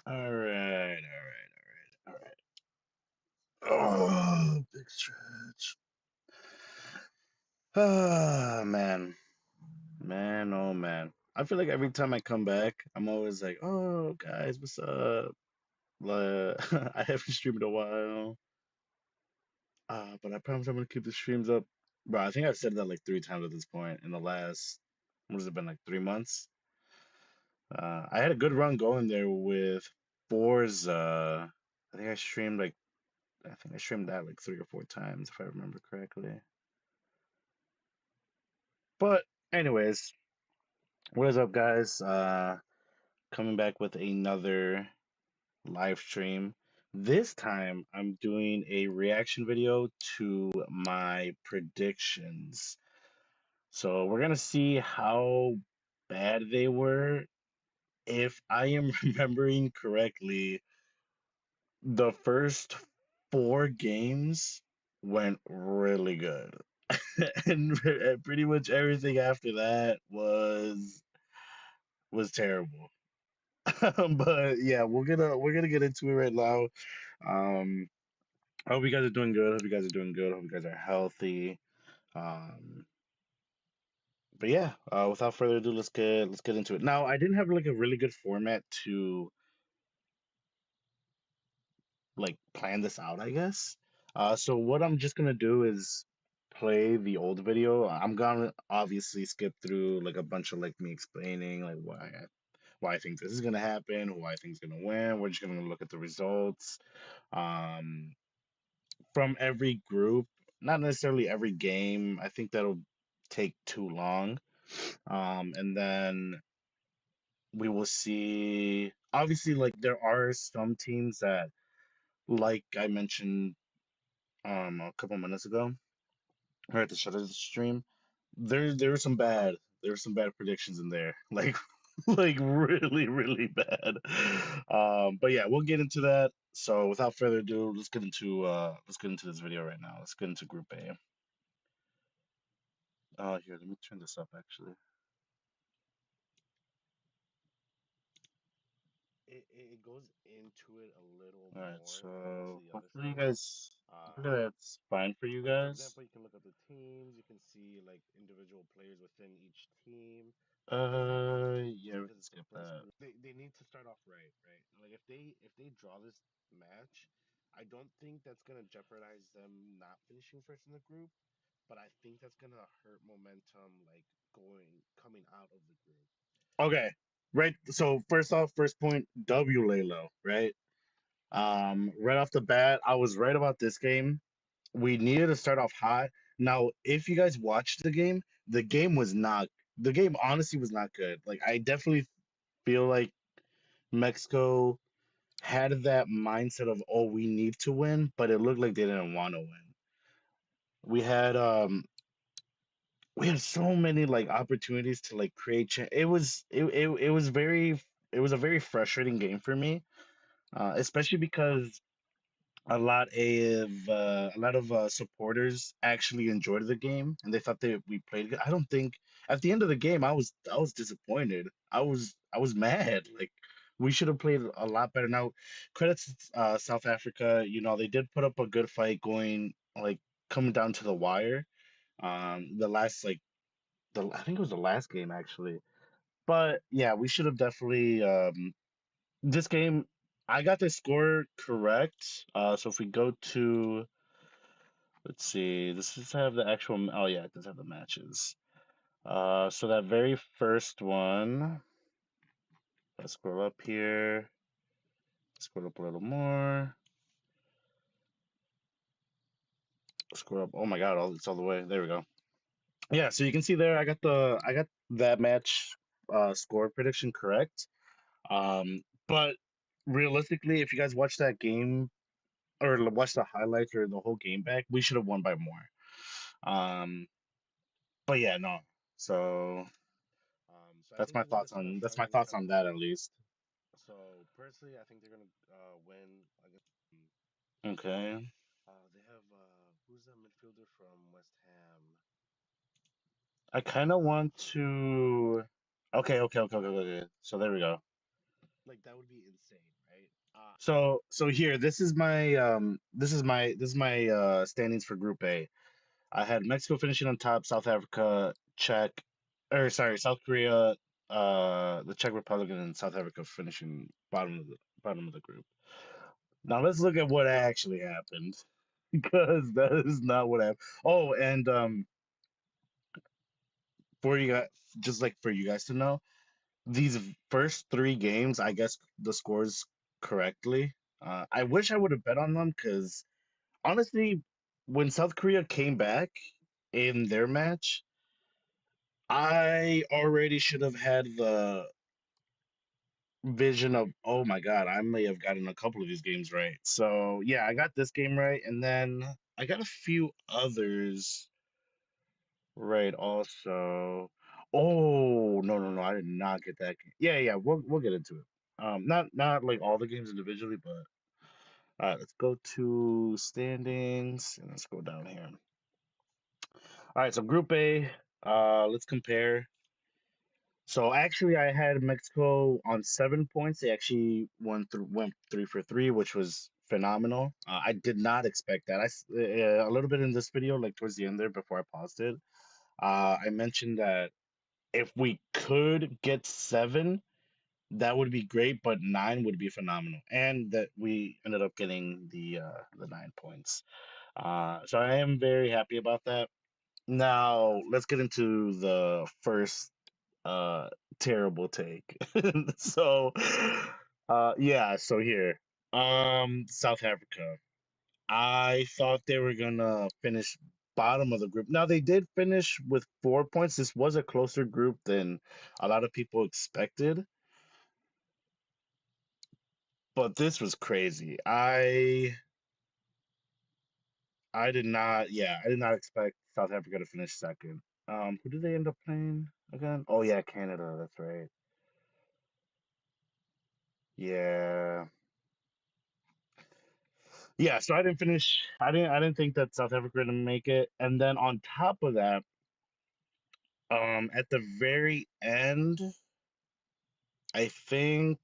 All right, all right. Oh, big stretch. Ah, man, man, oh man. I feel like every time I come back, I'm always like, "Oh, guys, what's up?" I haven't streamed in a while. But I promise I'm gonna keep the streams up. Bro, I think I've said that like 3 times at this point in the last, what has it been, like 3 months? I had a good run going there with Forza. I think I streamed like I think I streamed that like 3 or 4 times if I remember correctly. But anyways, what is up, guys? Coming back with another live stream. This time I'm doing a reaction video to my predictions. So we're gonna see how bad they were. If I am remembering correctly, the first 4 games went really good. And pretty much everything after that was terrible. But yeah, we're gonna get into it right now. Um, I hope you guys are doing good. Hope you guys are doing good. Hope you guys are healthy. Um, but yeah, without further ado, let's get into it. Now, I didn't have like a really good format to like plan this out, I guess. So what I'm just gonna do is play the old video. I'm gonna obviously skip through like a bunch of like me explaining like why I think this is gonna happen, who I think is gonna win. We're just gonna look at the results um, from every group, not necessarily every game. I think that'll take too long. And then we will see. Obviously, like there are some teams that, like I mentioned a couple minutes ago, or at the start of the stream, there were some bad predictions in there, like like really bad. But yeah, we'll get into that. So without further ado, let's get into this video right now. Let's get into Group A. Here, let me turn this up actually. It goes into it a little All right, more than most of so the other hopefully you stuff. guys, hopefully Um, that's fine for you like for guys. example, you can look at the teams, you can see like individual players within each team. Yeah, we Because can it's the skip first that. group, they need to start off right. Like if they draw this match, I don't think that's gonna jeopardize them not finishing first in the group, but I think that's gonna hurt momentum like going coming out of the group. Okay, right. So first off, first point, W Lalo, right? Right off the bat, I was right about this game. We needed to start off hot. Now, if you guys watched the game was not, the game honestly was not good. Like, I definitely feel like Mexico had that mindset of, oh, we need to win, but it looked like they didn't want to win. We had, um, we had so many like opportunities to like create. It was it was a very frustrating game for me, especially because a lot of supporters actually enjoyed the game and they thought that we played good. I don't think at the end of the game I was disappointed. I was mad. Like we should have played a lot better. Now, credits South Africa. You know they did put up a good fight going like coming down to the wire. The last like the I think it was the last game actually. But yeah, we should have definitely this game, I got the score correct. So if we go to, let's see, this does have the actual, oh yeah, it does have the matches. So that very first one, let's scroll up here, scroll up a little more. scroll up. Oh my God, it's all the way. There we go. Yeah, so you can see there, I got that match score prediction correct. But realistically, if you guys watch that game or watch the highlights or the whole game back, we should have won by more. Um, but yeah, no. So So I think they're gonna start that's my firing each thoughts on other that up. at least. So personally, I think they're gonna win against. Okay. They have who's that midfielder from West Ham? I kind of want to. Okay. So there we go. Like that would be insane, right? So here, this is my standings for Group A. I had Mexico finishing on top, South Africa, South Korea, the Czech Republic, and South Africa finishing bottom of the group. Now let's look at what actually happened because that is not what happened. Oh, and for you guys, just like for you guys to know, these first three games, I guess the scores correctly. I wish I would have bet on them because honestly, when South Korea came back in their match, I already should have had the vision of, oh my God, I may have gotten a couple of these games right. So yeah, I got this game right, and then I got a few others right also. Oh, no, I did not get that game. Yeah, we'll get into it. Not like all the games individually, but all right, let's go to standings and let's go down here. All right, so Group A, let's compare. So actually, I had Mexico on 7 points. They actually went 3 for 3, which was phenomenal. I did not expect that. A little bit in this video, like towards the end there, before I paused it, I mentioned that if we could get 7, that would be great, but 9 would be phenomenal, and that we ended up getting the 9 points. So I am very happy about that. Now let's get into the first uh terrible take. So yeah, so here. South Africa. I thought they were gonna finish bottom of the group. Now they did finish with 4 points. This was a closer group than a lot of people expected, but this was crazy. I did not expect South Africa to finish second. Who did they end up playing again? Oh yeah, Canada, that's right. Yeah. Yeah, so I didn't think that South Africa would make it. And then on top of that, at the very end, I think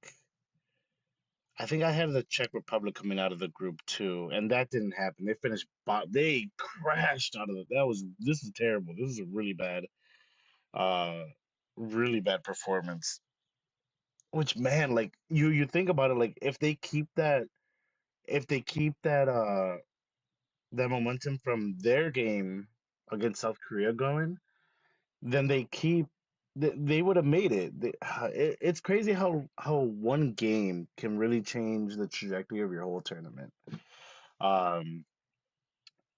I think I had the Czech Republic coming out of the group too, and that didn't happen. They crashed out of it. This is terrible. This is a uh really bad performance. Which man, like you think about it, like if they keep that momentum from their game against South Korea going, then they would have made it. It's crazy how one game can really change the trajectory of your whole tournament. Um,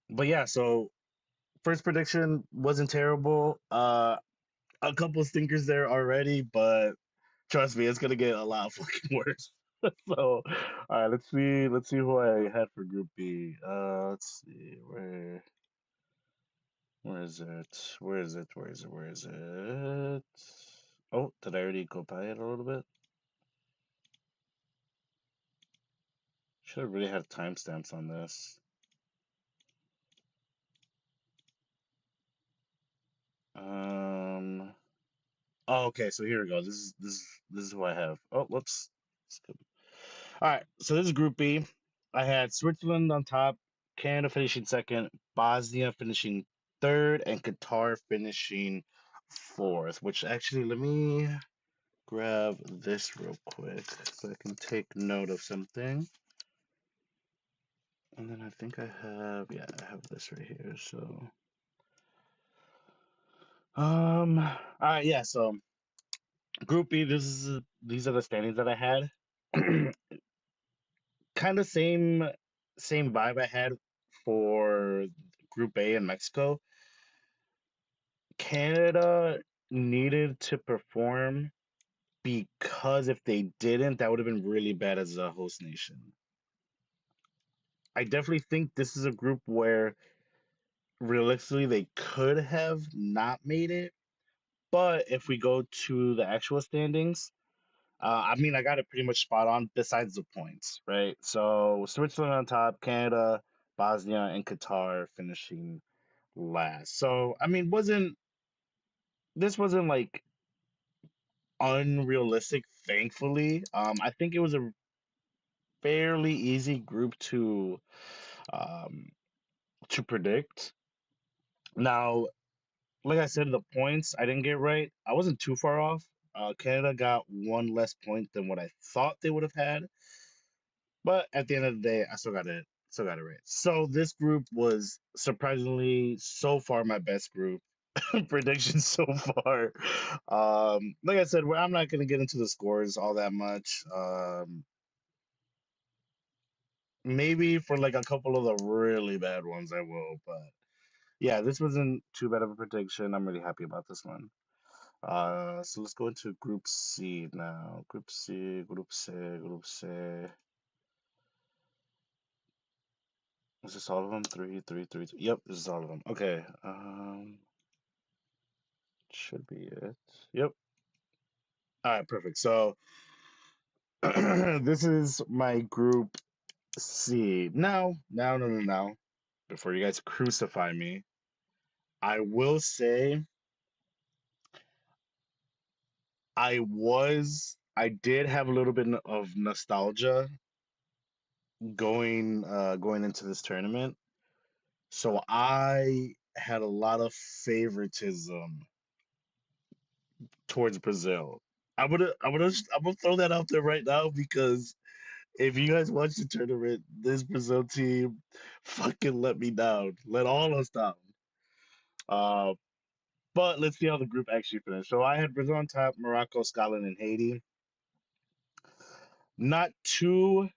but yeah, so first prediction wasn't terrible. A couple stinkers there already, but trust me, it's gonna get a lot fucking worse. So, all right, let's see who I had for Group B. Let's see where is it? Where is it? Oh, did I already go by it a little bit? Should have really had timestamps on this. Um. Oh, okay. So here we go. This is who I have. Oh, whoops. Skip. All right. So this is Group B. I had Switzerland on top, Canada finishing second, Bosnia finishing third, and Qatar finishing fourth. Which actually, let me grab this real quick so I can take note of something. And then I think I have this right here. So, all right, yeah. So Group B, these are the standings that I had. Kind of same vibe I had for Group A in Mexico, Canada needed to perform because if they didn't, that would have been really bad as a host nation. I definitely think this is a group where realistically they could have not made it. But if we go to the actual standings, I mean, I got it pretty much spot on besides the points, right? So Switzerland on top, Canada, Bosnia, and Qatar finishing last. So, I mean, wasn't like unrealistic, thankfully. I think it was a fairly easy group um to predict. Now, like I said, the points I didn't get right. I wasn't too far off. Canada got one less point than what I thought they would have had, but at the end of the day, I still got it right. So this group was surprisingly so far my best group prediction so far. Like I said, I'm not gonna get into the scores all that much. Maybe for like a couple of the really bad ones, I will, but yeah, this wasn't too bad of a prediction. I'm really happy about this one. So let's go into Group C now. Group C, Group C, Group C. Is this all of them? Three, three, three, three. Yep, this is all of them. Okay. Should be it. Yep. All right, perfect. So this is my Group C. Now. Before you guys crucify me, I will say I did have a little bit of nostalgia going into this tournament. So I had a lot of favoritism towards Brazil. I'm gonna throw that out there right now because if you guys watch the tournament, this Brazil team fucking let me down, let all us down. Uh, but let's see how the group actually finished. So I had Brazil on top, Morocco, Scotland, and Haiti. Not too.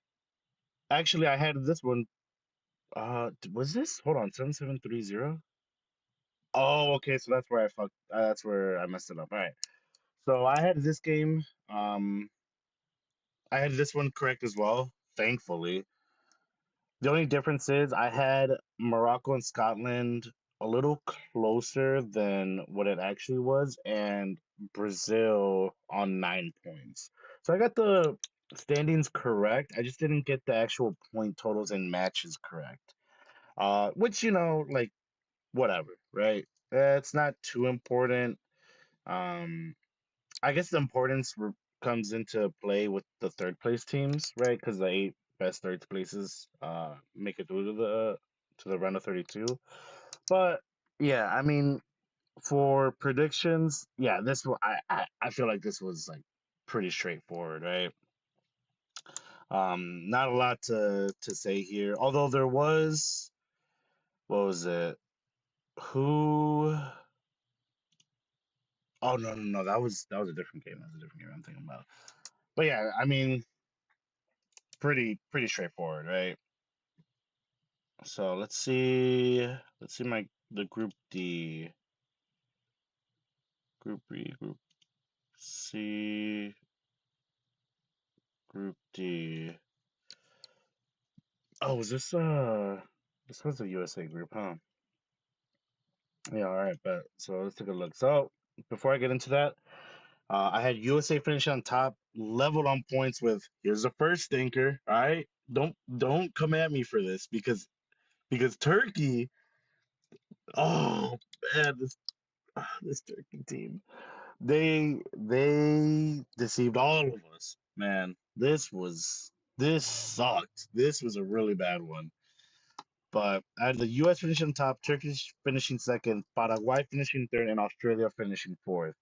Actually, I had this one. Was this? Hold on, 7730. Oh, okay. So that's where I fucked. That's where I messed it up. All right. So I had this game. I had this one correct as well, thankfully. The only difference is I had Morocco and Scotland a little closer than what it actually was, and Brazil on 9 points. So I got the standings correct. I just didn't get the actual point totals and matches correct. Which, like, whatever, right? It's not too important. Um, I guess the importance comes into play with the third place teams, right? Because the eight best third places make it through to the round of 32. But yeah, I mean, for predictions, yeah, I feel like this was like pretty straightforward, right? Not a lot to say here. Although there was, what was it? Who? Oh no, that was a different game. That was a different game I'm thinking about. But yeah, I mean, pretty straightforward, right? So let's see my the group D, group B, group C, group D. Oh, was this was the USA group, huh? Yeah, all right, but so let's take a look. So before I get into that, I had USA finish on top, leveled on points with here's the first stinker. All right, don't come at me for this because Turkey. Oh man, this Turkey team. They deceived all of us, man. This sucked. This was a really bad one. But I had the U.S. finishing top, Turkey finishing second, Paraguay finishing third, and Australia finishing fourth.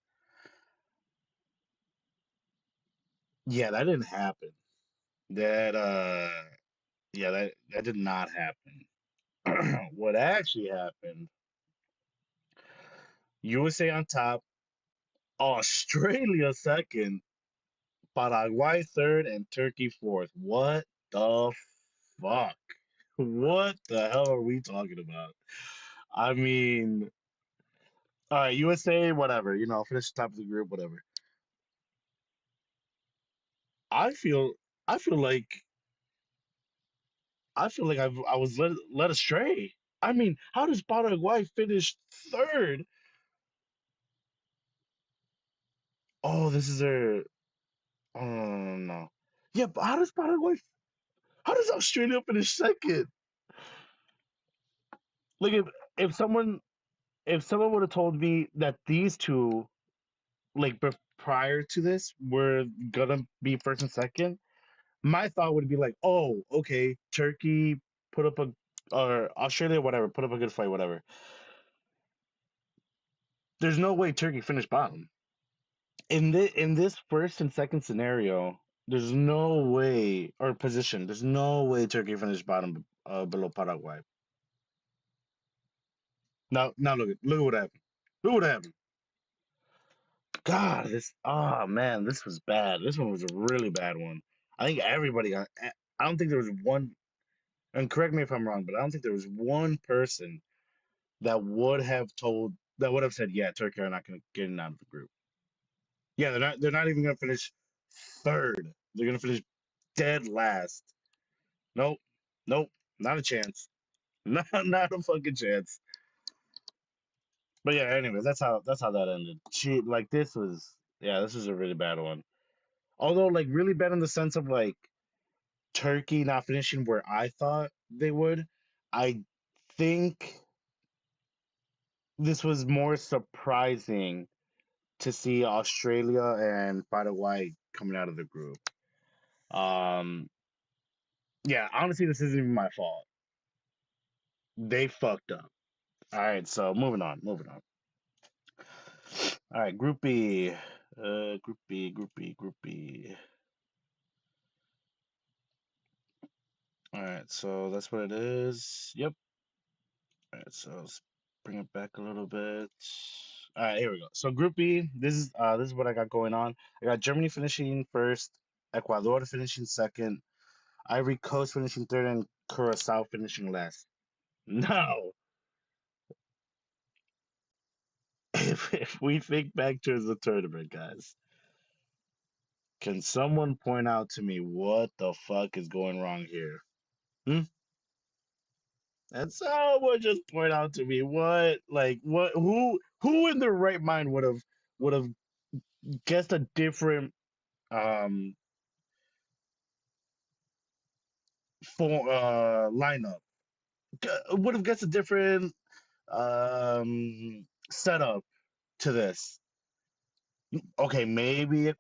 Yeah, that didn't happen. That yeah, that did not happen. What actually happened? USA on top, Australia second, Paraguay third, and Turkey fourth. What the fuck? What the hell are we talking about? I mean, all right, USA, whatever. Finish top of the group, whatever. I feel, I feel like, I was led astray. I mean, how does Paraguay finish third? Oh, this is their. Oh no. Yeah, but how does Paraguay? How does Australia finish second? Like if someone if someone would have told me that these two, like prior to this, were gonna be first and second, my thought would be like, oh, okay, Turkey put up a or Australia, whatever, put up a good fight, whatever. There's no way Turkey finished bottom in this first and second scenario. There's no way or position. There's no way Turkey finished bottom below Paraguay. Now look at what happened. Look what happened. God, man, this was bad. This one was a really bad one. I think everybody got. I don't think there was one. And correct me if I'm wrong, but I don't think there was one person that would have said, yeah, Turkey are not going to get in out of the group. Yeah, they're not even going to finish third. They're going to finish dead last. Nope, nope, not a chance. Not a fucking chance. But yeah, anyways, that's how that ended. This was, yeah, this was a really bad one. Although like really bad in the sense of like Turkey not finishing where I thought they would. I think this was more surprising to see Australia and Paraguay coming out of the group. Um, yeah, honestly, this isn't even my fault. They fucked up. All right, so moving on. All right, Group B, Group B, Group B, Group B. All right, so that's what it is. Yep. All right, so let's bring it back a little bit. All right, here we go. So Group B, this is what I got going on. I got Germany finishing first, Ecuador finishing second, Ivory Coast finishing third, and Curacao finishing last. Now, if we think back to the tournament, guys, can someone point out to me what the fuck is going wrong here? Hmm? And someone just point out to me who in their right mind would have guessed a different um for lineup. Would have guessed a different setup to this. Okay, maybe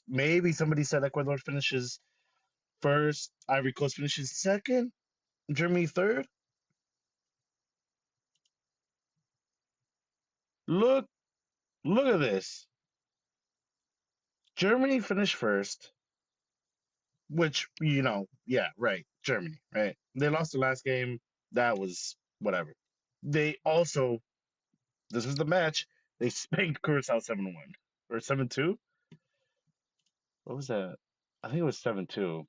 maybe somebody said Ecuador finishes first, Ivory Coast finishes second, Germany third. Look, look at this. Germany finished first, which, yeah, right, Germany, right? They lost the last game. That was whatever. They also, this was the match. They spanked Curacao 7-1 or 7-2. What was that? I think it was 7-2.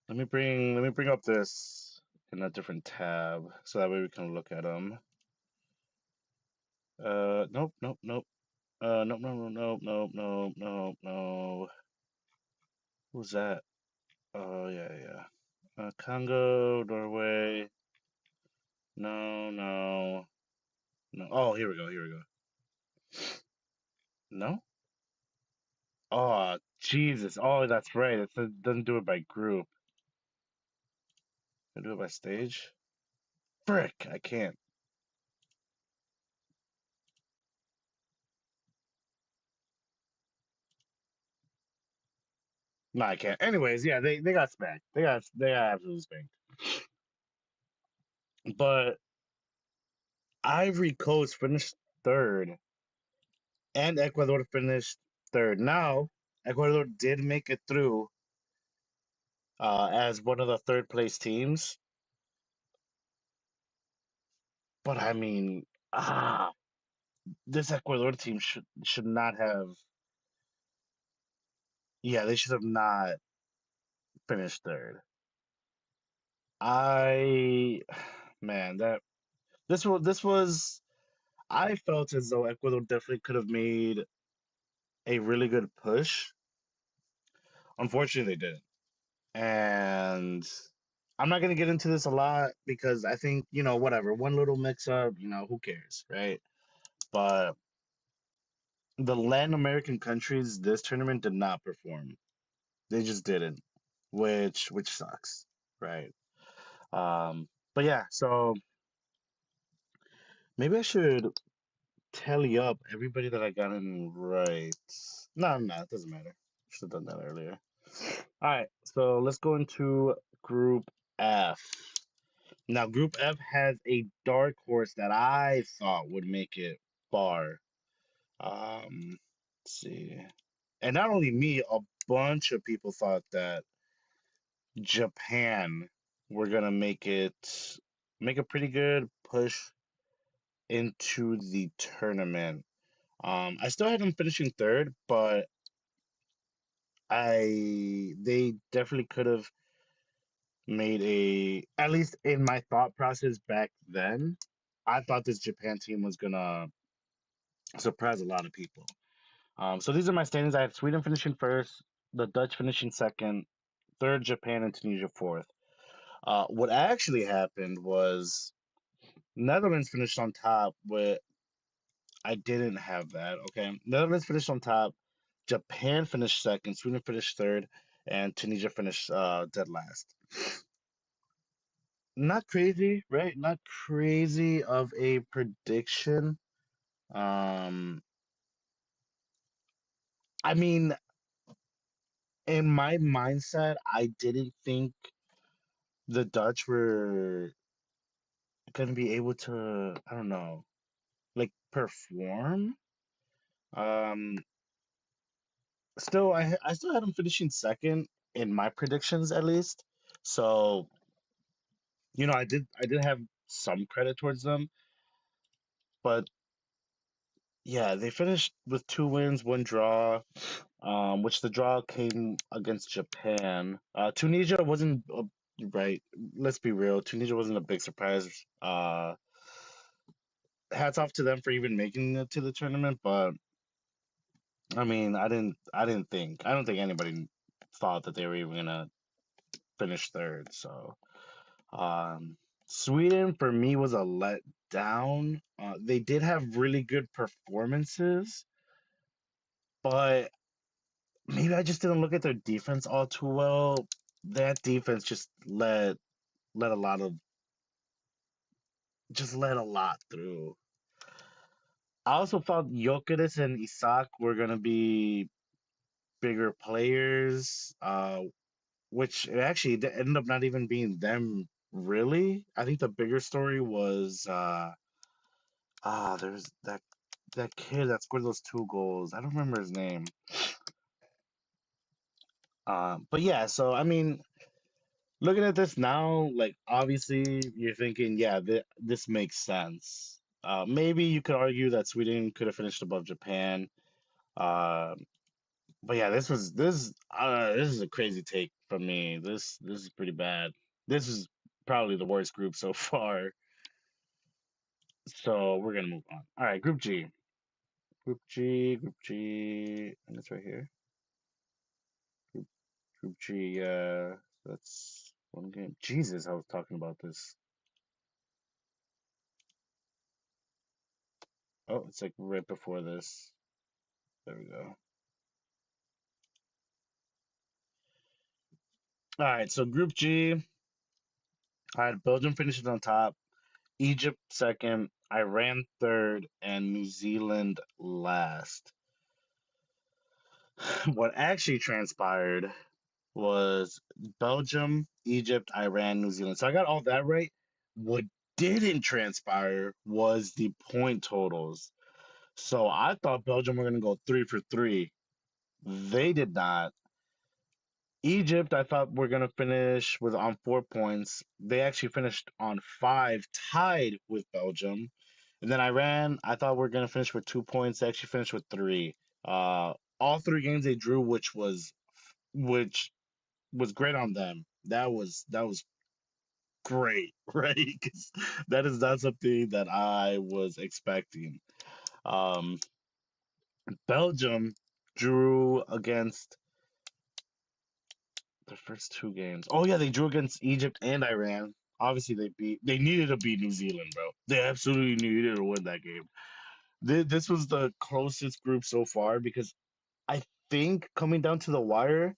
Let me bring up this in a different tab so that way we can look at them. Nope, nope, nope. Nope, nope, nope, nope, nope, nope, nope, no. Who's that? Oh, yeah, yeah. Congo, Norway. No, no, no. Oh, here we go. Here we go. No? Oh, Jesus. Oh, that's right. It doesn't do it by group. It do it by stage. Frick, I can't. No, I can't. Anyways, yeah, they got spanked. They got absolutely spanked. But Ivory Coast finished third, and Ecuador finished third. Now, Ecuador did make it through as one of the third place teams. But I mean, ah, this Ecuador team should not have. Yeah, they should have not finished third. I Man, that this was I felt as though Ecuador definitely could have made a really good push. Unfortunately, they didn't. And I'm not gonna get into this a lot because I think, whatever, one little mix up, who cares, right? But the Latin American countries this tournament did not perform. They just didn't, which sucks, right? But yeah, so maybe I should tally up everybody that I got in right. No, no, it doesn't matter. Should have done that earlier. All right, so let's go into Group F. Now, Group F has a dark horse that I thought would make it far. Let's see. And not only me, a bunch of people thought that Japan were gonna make a pretty good push into the tournament. I still had them finishing third, but they definitely could have made at least in my thought process back then, I thought this Japan team was gonna surprise a lot of people. So these are my standings. I had Sweden finishing first, the Dutch finishing second, third Japan, and Tunisia fourth. What actually happened was Netherlands finished on top with I didn't have that. Okay. Netherlands finished on top. Japan finished second. Sweden finished third. And Tunisia finished dead last. Not crazy, right? Not crazy of a prediction. Um, I mean, in my mindset, I didn't think the Dutch were going to be able to, I don't know, like perform. Um, I still had them finishing second in my predictions at least. So, I did have some credit towards them, but yeah, they finished with two wins, one draw, which the draw came against Japan. Tunisia wasn't right. Let's be real, Tunisia wasn't a big surprise. Hats off to them for even making it to the tournament, but I mean, I don't think anybody thought that they were even gonna finish third. So, um, Sweden for me was a letdown. They did have really good performances, but maybe I just didn't look at their defense all too well. That defense let a lot of just let a lot through. I also thought Jokeris and Isak were gonna be bigger players, which it actually ended up not even being them really. I think the bigger story was there's that kid that scored those two goals. I don't remember his name. But yeah, so I mean, looking at this now, like obviously you're thinking, yeah, this makes sense. Maybe you could argue that Sweden could have finished above Japan. Uh, but yeah, this is a crazy take from me. This is pretty bad. This is probably the worst group so far. So we're gonna move on. All right, Group G. Group G, and it's right here. Group, Group G, that's one game. Jesus, I was talking about this. Oh, it's like right before this. There we go. All right, so Group G, I had Belgium finishing on top, Egypt second, Iran third, and New Zealand last. What actually transpired was Belgium, Egypt, Iran, New Zealand. So I got all that right. What didn't transpire was the point totals. So I thought Belgium were going to go three for three. They did not. Egypt, I thought we're gonna finish with on 4 points. They actually finished on five, tied with Belgium. And then Iran, I thought we are gonna finish with 2 points. They actually finished with three. All three games they drew, which was great on them. That was great, right? 'Cause that is not something that I was expecting. Um, Belgium drew against the first two games. Oh yeah, they drew against Egypt and Iran. Obviously, they needed to beat New Zealand, bro. They absolutely needed to win that game. This was the closest group so far because I think coming down to the wire,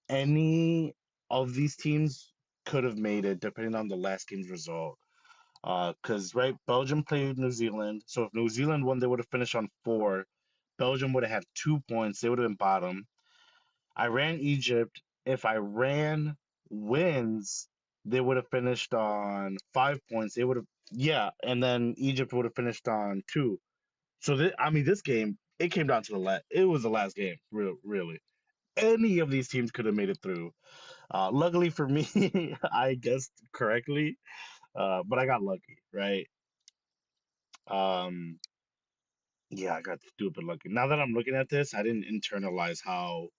any of these teams could have made it depending on the last game's result. Because right, Belgium played New Zealand, so if New Zealand won, they would have finished on four. Belgium would have had 2 points. They would have been bottom. Iran, Egypt. If Iran wins, they would have finished on 5 points. They would have, yeah, and then Egypt would have finished on two. So I mean, this game it came down to the last. It was the last game, really. Any of these teams could have made it through. Luckily for me, I guessed correctly, but I got lucky, right? Um, yeah, I got stupid lucky. Now that I'm looking at this, I didn't internalize how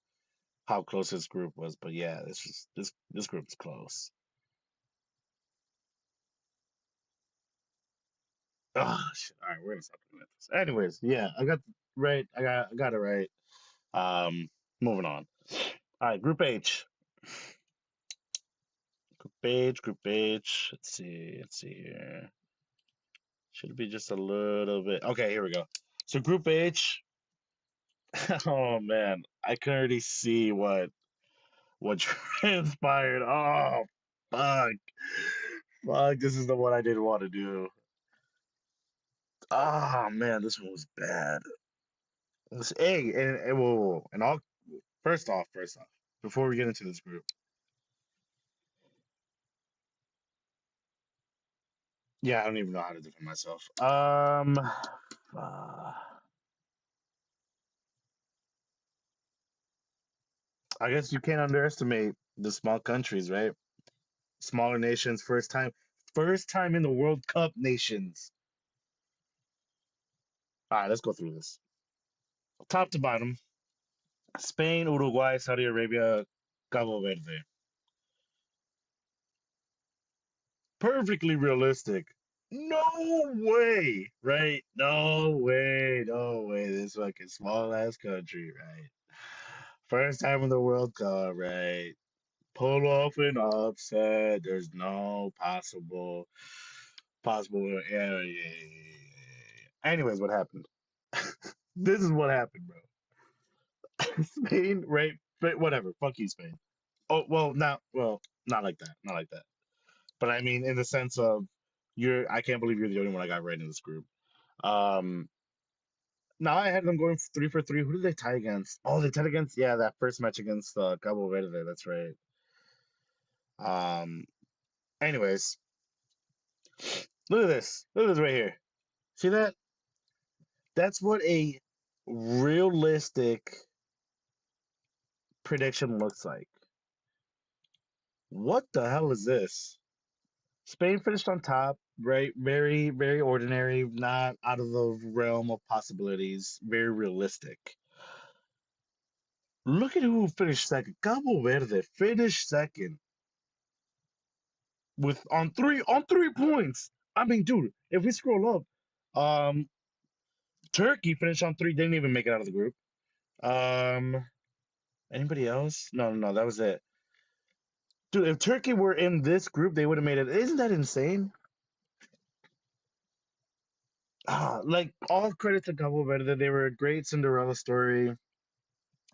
close this group was, but yeah, this group's close. Oh shit! All right, we're gonna stop looking at this. Anyways, yeah, I got right. I got it right. Um, moving on. All right, Group H. Group H. Group H. Let's see here. Should be just a little bit. Okay, here we go. So Group H. Oh man, I can already see what transpired. Oh fuck, fuck. This is the one I didn't want to do. Oh man, this one was bad. Hey, and whoa, and all first off, before we get into this group, yeah, I don't even know how to defend myself. Uh, I guess you can't underestimate the small countries, right? Smaller nations, first time in the World Cup nations. All right, let's go through this. Top to bottom: Spain, Uruguay, Saudi Arabia, Cabo Verde. Perfectly realistic. No way, right? No way, no way. This fucking small ass country, right? First time in the World Cup, right? Pull off an upset. There's no possible. Yeah, yeah, yeah, yeah. Anyways, what happened? This is what happened, bro. Spain, right? But whatever. Fuck you, Spain. Oh not like that. Not like that. But I mean, in the sense of I can't believe you're the only one I got right in this group. Um, now I had them going 3 for 3. Who did they tie against? Oh, they tied against, yeah, that first match against Cabo Verde. That's right. Um, anyways, look at this. Look at this right here. See that? That's what a realistic prediction looks like. What the hell is this? Spain finished on top, right? Very, very ordinary, not out of the realm of possibilities. Very realistic. Look at who finished second. Cabo Verde finished second with on three points. I mean, dude, if we scroll up, Turkey finished on three, didn't even make it out of the group. Um, Anybody else? No, no, no, that was it. Dude, if Turkey were in this group, they would have made it. Isn't that insane? Like all credit to Cabo Verde. They were a great Cinderella story.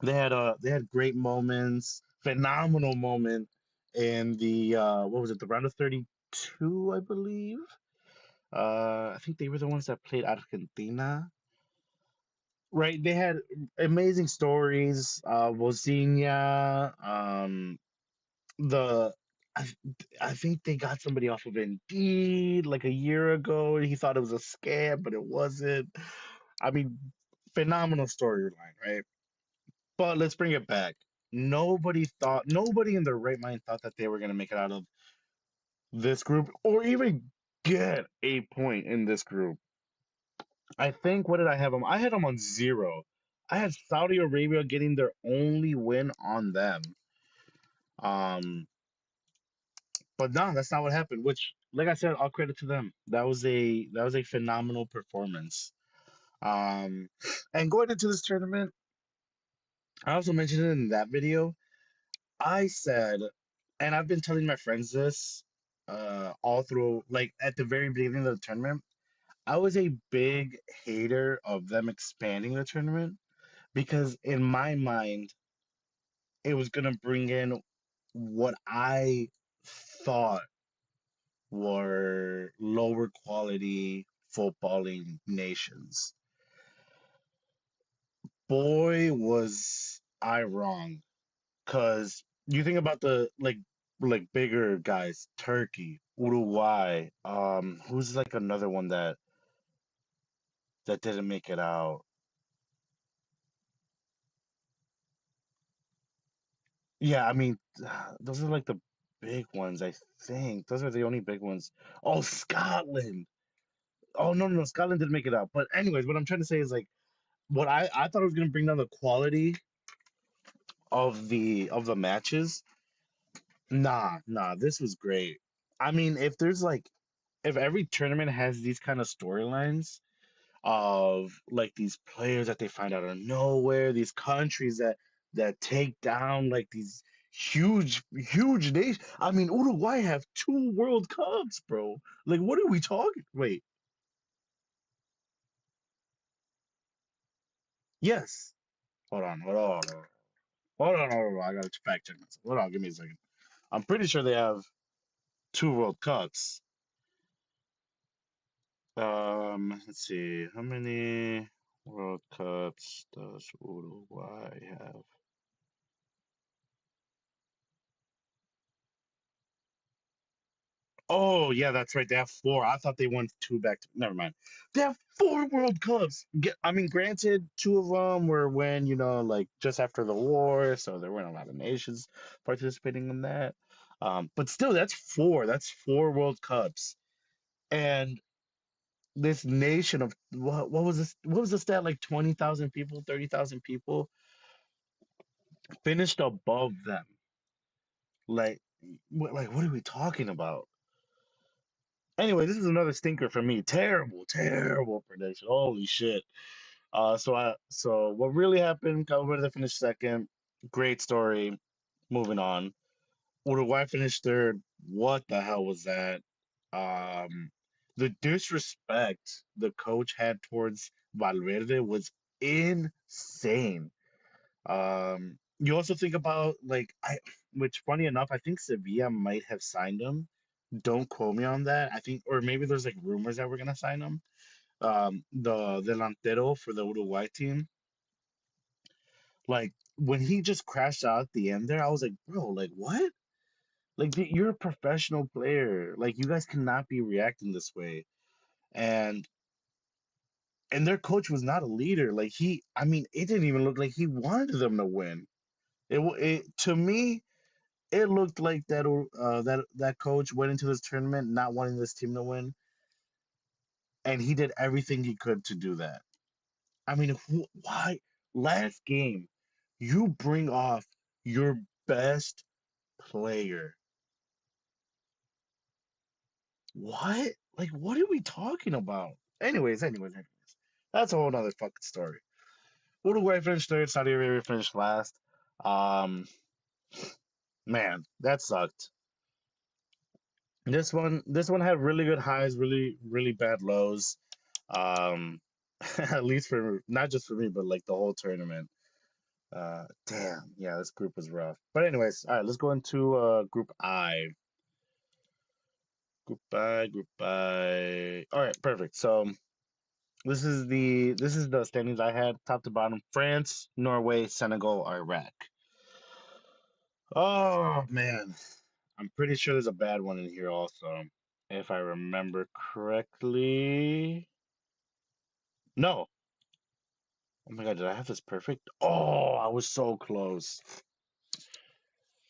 They had great moments, phenomenal moment in the what was it, the round of 32, I believe. I think they were the ones that played Argentina. Right, they had amazing stories. Wozinha, the I, I think they got somebody off of Indeed like a year ago. He thought it was a scam, but it wasn't. I mean, phenomenal storyline, right? But let's bring it back. Nobody in their right mind thought that they were going to make it out of this group or even get a point in this group. I think, what did I have them? I had them on zero. I had Saudi Arabia getting their only win on them. Um, But no, that's not what happened. Which, like I said, all credit to them. That was a phenomenal performance. Um, and going into this tournament, I also mentioned it in that video. I said, and I've been telling my friends this, all through, like at the very beginning of the tournament. I was a big hater of them expanding the tournament because in my mind, it was gonna bring in what I thought were lower quality footballing nations. Boy, was I wrong. Cause you think about the like bigger guys, Turkey, Uruguay, who's like another one that didn't make it out. Yeah, I mean, those are like the big ones, I think. Those are the only big ones. Oh, Scotland. Oh no, no, no, Scotland didn't make it out. But anyways, what I'm trying to say is like what I thought it was gonna bring down the quality of the matches. Nah, nah, this was great. I mean, if every tournament has these kind of storylines of like these players that they find out of nowhere, these countries that take down like these huge nations. I mean, Uruguay have two World Cups, bro. Like, what are we talking? Wait, yes. Hold on, hold on, hold on. I gotta fact check myself. Hold on, give me a second. I'm pretty sure they have two World Cups. Let's see. How many World Cups does Uruguay have? Oh, yeah, that's right. They have four. I thought they won two back to, never mind. They have four World Cups. I mean, granted, two of them were when, like just after the war, so there weren't a lot of nations participating in that. But still, that's four. That's four World Cups. And this nation of what was this? What was the stat? Like 20,000 people, 30,000 people finished above them. Like, what are we talking about? Anyway, this is another stinker for me. Terrible, terrible prediction. Holy shit. So what really happened? Cabo Verde finished second. Great story. Moving on. Uruguay finished third. What the hell was that? Um, the disrespect the coach had towards Valverde was insane. You also think about which funny enough, I think Sevilla might have signed him. Don't quote me on that. I think, or maybe there's like rumors that we're gonna sign him. The delantero for the Uruguay team, like when he just crashed out at the end there, I was like, bro, like what? Like you're a professional player. Like you guys cannot be reacting this way. And and their coach was not a leader. Like I mean, it didn't even look like he wanted them to win. It to me, it looked like that coach went into this tournament not wanting this team to win, and he did everything he could to do that. I mean, why? Last game, you bring off your best player. What? Like, what are we talking about? Anyways. That's a whole nother fucking story. Uruguay finished third, Saudi Arabia finished last. Um, man, that sucked. This one had really good highs, really, really bad lows. Um, at least for not just for me, but like the whole tournament. Damn, yeah, this group was rough. But anyways, all right, let's go into group I. Group I. All right, perfect. So this is the standings I had, top to bottom. France, Norway, Senegal, Iraq. Oh man, I'm pretty sure there's a bad one in here also. If I remember correctly. No. Oh my God, did I have this perfect? Oh, I was so close.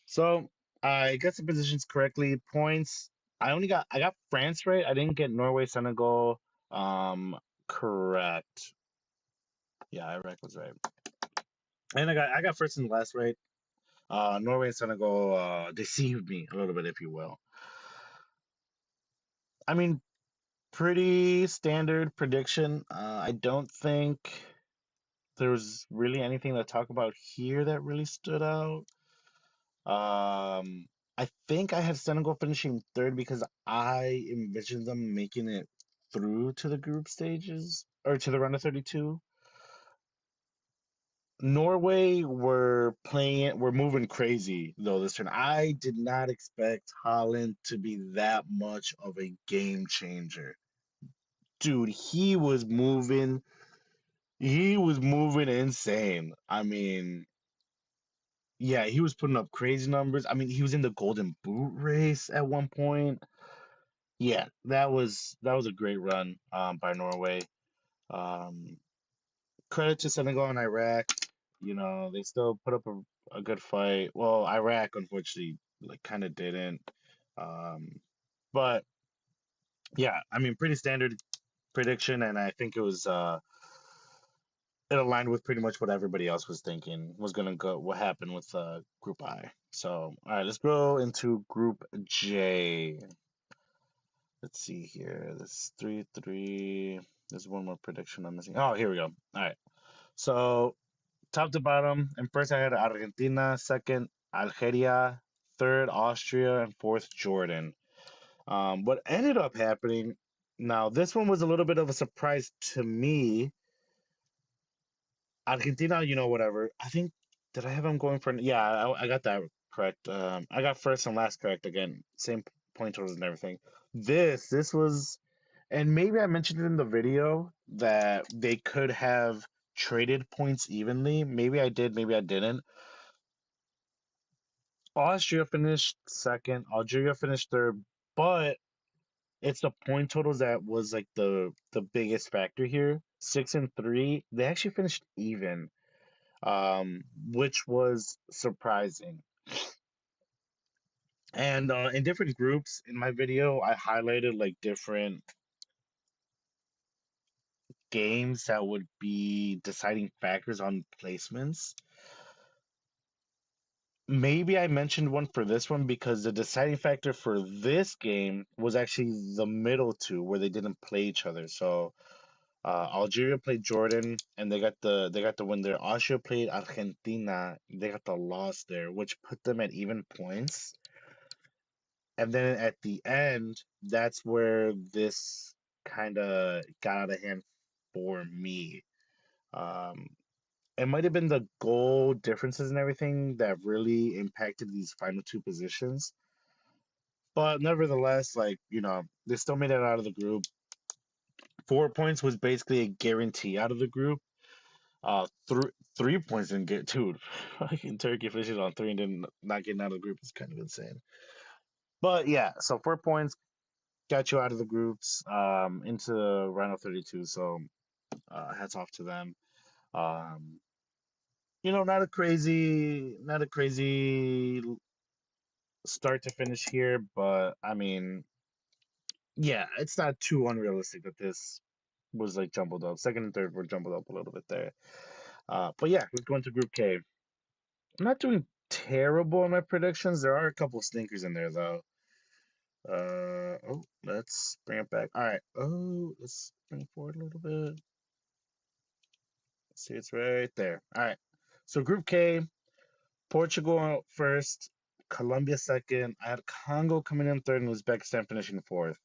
So I got the positions correctly. Points. I got France right. I didn't get Norway, Senegal. Correct. Yeah, Iraq was right. And I got first and last right. Norway and Senegal deceived me a little bit, if you will. I mean, pretty standard prediction. I don't think there was really anything to talk about here that really stood out. Um, I think I had Senegal finishing third because I envisioned them making it through to the group stages or to the round of 32. Norway were playing it, were moving crazy though this turn. I did not expect Holland to be that much of a game changer. Dude, he was moving insane. I mean, yeah, he was putting up crazy numbers. I mean, he was in the Golden Boot race at one point. Yeah, that was a great run by Norway. Um, Credit to Senegal and Iraq. You know, they still put up a good fight. Well, Iraq unfortunately like kind of didn't. Um, but yeah, I mean, pretty standard prediction, and I think it aligned with pretty much what everybody else was thinking was gonna go what happened with Group I. So, all right, let's go into Group J. Let's see here. This 3-3. There's one more prediction I'm missing. Oh, here we go. All right. So top to bottom, and first I had Argentina, second Algeria, third Austria, and fourth Jordan. What ended up happening, now this one was a little bit of a surprise to me. Argentina, whatever. I think did I have them going for? Yeah, I got that correct. I got first and last correct again, same point totals and everything. This was, and maybe I mentioned it in the video that they could have traded points evenly. Maybe I did, maybe I didn't. Austria finished second, Algeria finished third, but it's the point totals that was like the biggest factor here. 6-3, they actually finished even, which was surprising. And in different groups in my video, I highlighted like different games that would be deciding factors on placements. Maybe I mentioned one for this one because the deciding factor for this game was actually the middle two where they didn't play each other. So Algeria played Jordan and they got the win there. Austria played Argentina, they got the loss there, which put them at even points. And then at the end, that's where this kind of got out of hand for me. Um, it might have been the goal differences and everything that really impacted these final two positions. But nevertheless, like, they still made it out of the group. 4 points was basically a guarantee out of the group. Three points didn't get, dude. Fucking Turkey finishing on three and then not getting out of the group is kind of insane. But yeah, so 4 points got you out of the groups, into round of 32. So hats off to them. Um, not a crazy start to finish here, but I mean, yeah, it's not too unrealistic that this was like jumbled up. Second and third were jumbled up a little bit there. But yeah, let's go into Group K. I'm not doing terrible in my predictions. There are a couple stinkers in there though. Oh, let's bring it back. All right. Oh, let's bring it forward a little bit. See, it's right there. All right. So Group K, Portugal first, Colombia second. I had Congo coming in third and Uzbekistan finishing fourth.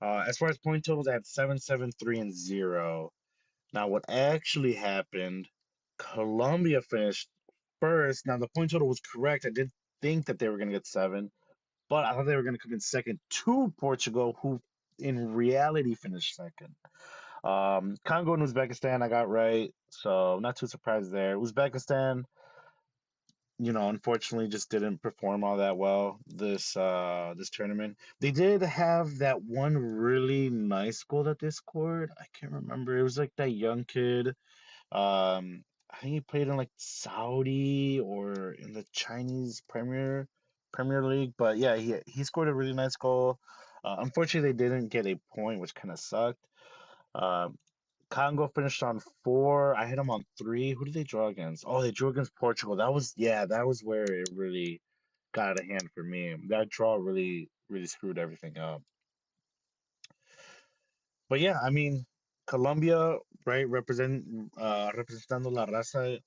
As far as point totals, I had 7-7, 3, and 0. Now, what actually happened, Colombia finished first. Now, the point total was correct. I did think that they were going to get seven, but I thought they were going to come in second to Portugal, who in reality finished second. Congo and Uzbekistan, I got right, so not too surprised there. Uzbekistan, unfortunately just didn't perform all that well this tournament. They did have that one really nice goal that they scored. I can't remember. It was like that young kid. I think he played in like Saudi or in the Chinese Premier League. But yeah, he scored a really nice goal. Unfortunately, they didn't get a point, which kind of sucked. Um, Congo finished on four. I hit them on three. Who did they draw against? Oh, they drew against Portugal. That was where it really got out of hand for me. That draw really really screwed everything up. But yeah, I mean, Colombia, right, representando la raza,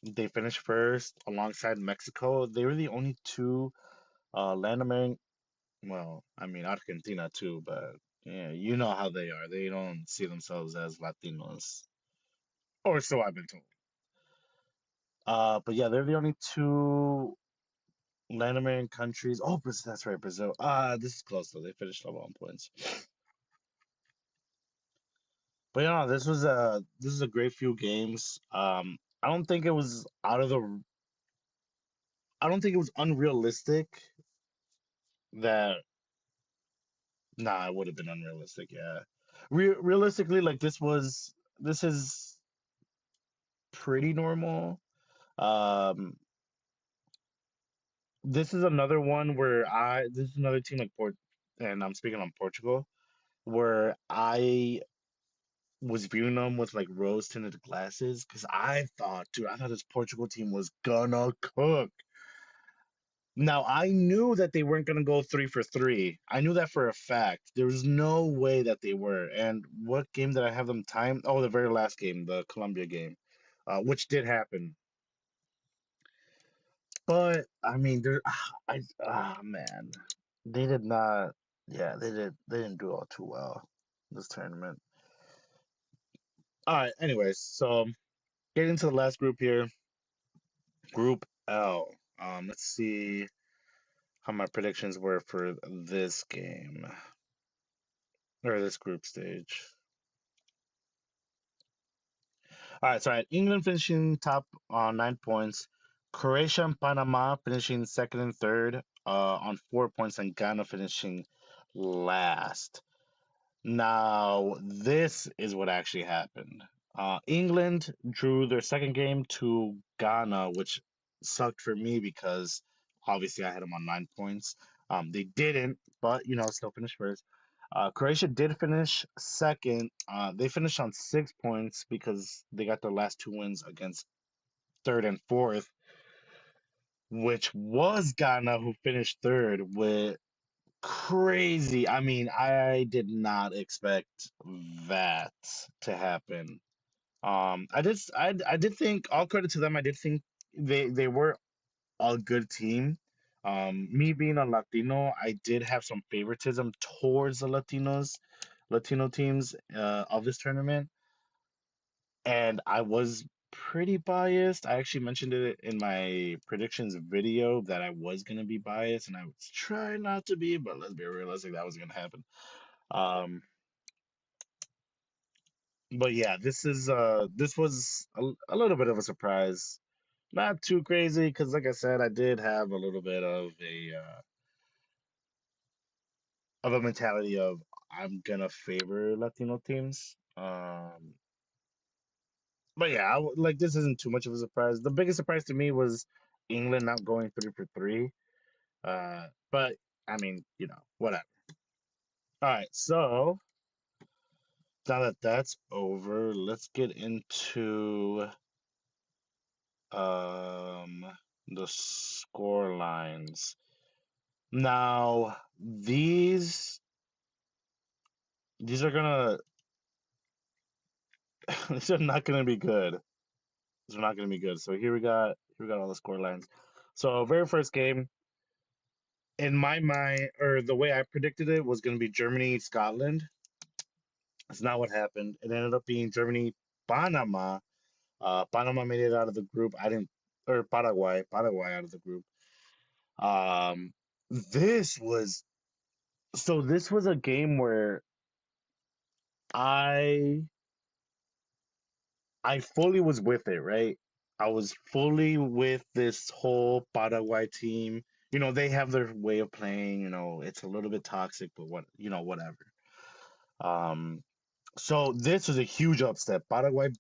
they finished first alongside Mexico. They were the only two Latin American, well, I mean Argentina too, but yeah, you know how they are. They don't see themselves as Latinos, or so I've been told. But yeah, they're the only two Latin American countries. Oh, Brazil, that's right, Brazil. This is close though. They finished level on points. But yeah, this was a great few games. I don't think it was out of the. I don't think it was unrealistic that. Nah, it would have been unrealistic. Yeah, realistically, like this is pretty normal. Um, this is another one where this is another team like Port, and I'm speaking on Portugal, where I was viewing them with like rose tinted glasses because I thought this Portugal team was gonna cook. Now I knew that they weren't gonna go 3 for 3. I knew that for a fact. There was no way that they were. And what game did I have them time? Oh, the very last game, the Colombia game, which did happen. But I mean, man, they did not. Yeah, they did. They didn't do all too well this tournament. All right. Anyways, so getting to the last group here, Group L. Let's see how my predictions were for this game or this group stage. All right, so I had England finishing top on 9 points, Croatia and Panama finishing second and third on 4 points, and Ghana finishing last. Now, this is what actually happened. England drew their second game to Ghana, which sucked for me because obviously I had them on 9 points. They didn't, but still finished first. Croatia did finish second. They finished on 6 points because they got their last two wins against third and fourth, which was Ghana, who finished third with crazy. I mean, I did not expect that to happen. I did think all credit to them. I did think they were a good team. Me being a Latino, I did have some favoritism towards the Latino teams of this tournament, and I was pretty biased. I actually mentioned it in my predictions video that I was gonna be biased, and I was trying not to be, but let's be realistic, that was gonna happen. Um, but yeah, this was a little bit of a surprise. Not too crazy, because like I said, I did have a little bit of a mentality of I'm gonna favor Latino teams. But yeah, like this isn't too much of a surprise. The biggest surprise to me was England not going 3 for 3. But I mean, whatever. All right, so now that that's over, let's get into um the score lines. Now, these are gonna these are not gonna be good. These are not gonna be good. So here we got all the score lines. So very first game, in my mind, or the way I predicted it, was gonna be Germany, Scotland. That's not what happened. It ended up being Germany, Panama. Panama made it out of the group. I didn't, or Paraguay out of the group. Um, this was this was a game where I I fully was with it, right? I was fully with this whole Paraguay team. They have their way of playing, it's a little bit toxic, but whatever. Um, so this was a huge upset. Paraguay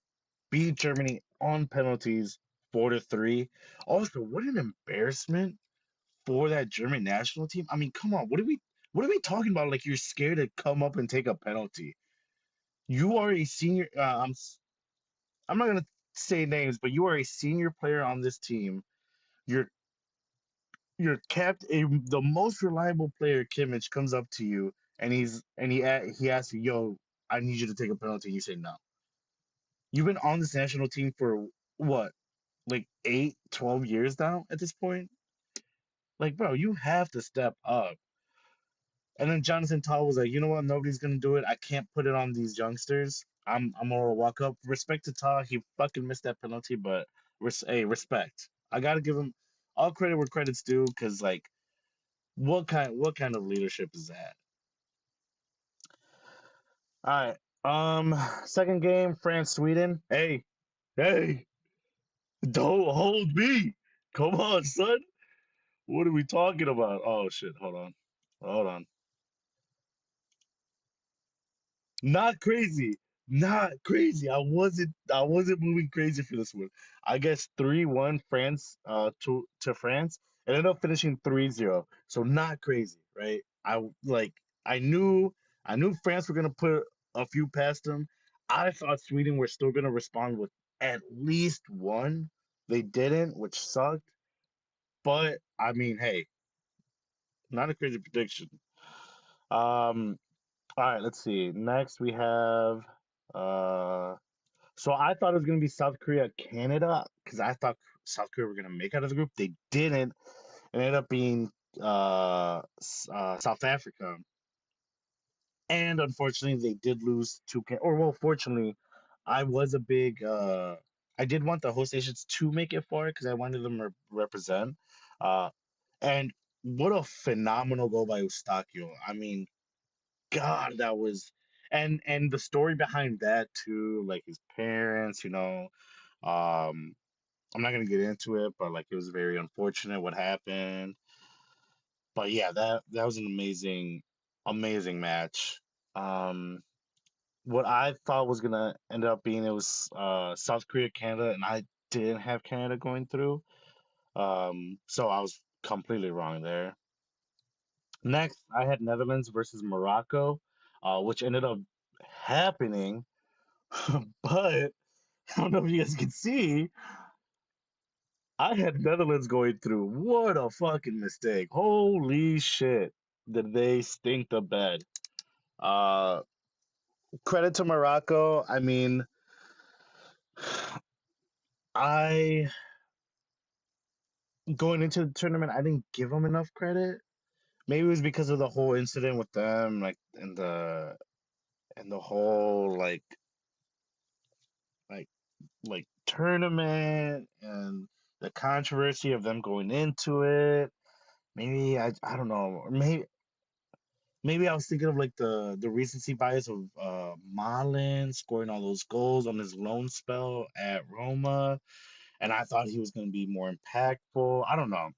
beat Germany on penalties 4-3. Also, what an embarrassment for that German national team. I mean, come on, what are we talking about? Like you're scared to come up and take a penalty. You are a senior. I'm not gonna say names, but you are a senior player on this team. You're your the most reliable player, Kimmich, comes up to you and he asks you, "Yo, I need you to take a penalty." And you say no. You've been on this national team for what, like 8, 12 years now at this point? Like, bro, you have to step up. And then Jonathan Tah was like, you know what? Nobody's gonna do it. I can't put it on these youngsters. I'm gonna walk up. Respect to Tah. He fucking missed that penalty, but hey, respect. I gotta give him all credit where credit's due, because like what kind of leadership is that? All right. Second game, France Sweden. Hey, don't hold me. Come on, son. What are we talking about? Oh shit, hold on. Not crazy. Not crazy. I wasn't moving crazy for this one. I guess 3-1 France to France. It ended up finishing 3-0. So not crazy, right? I knew France were gonna put a few past them. I thought Sweden were still gonna respond with at least one. They didn't, which sucked. But I mean, hey, not a crazy prediction. Um, all right, let's see. Next we have uh so I thought it was gonna be South Korea, Canada, because I thought South Korea were gonna make out of the group. They didn't. It ended up being South Africa. And unfortunately they did lose to or well, fortunately, I was a big I did want the host nations to make it far because I wanted them to represent. Uh and what a phenomenal goal by Eustáquio. I mean, God, that was and the story behind that too, like his parents, um, I'm not gonna get into it, but like it was very unfortunate what happened. But yeah, that was an amazing match. Um, what I thought was gonna end up being it was South Korea, Canada, and I didn't have Canada going through. So I was completely wrong there. Next, I had Netherlands versus Morocco, which ended up happening. But I don't know if you guys can see, I had Netherlands going through. What a fucking mistake. Holy shit. Did they stink the bed? Uh, Credit to Morocco. I mean, I going into the tournament, I didn't give them enough credit. Maybe it was because of the whole incident with them, like and the whole like tournament and the controversy of them going into it. Maybe I don't know. Maybe I was thinking of like the recency bias of Malin scoring all those goals on his loan spell at Roma, and I thought he was going to be more impactful. I don't know.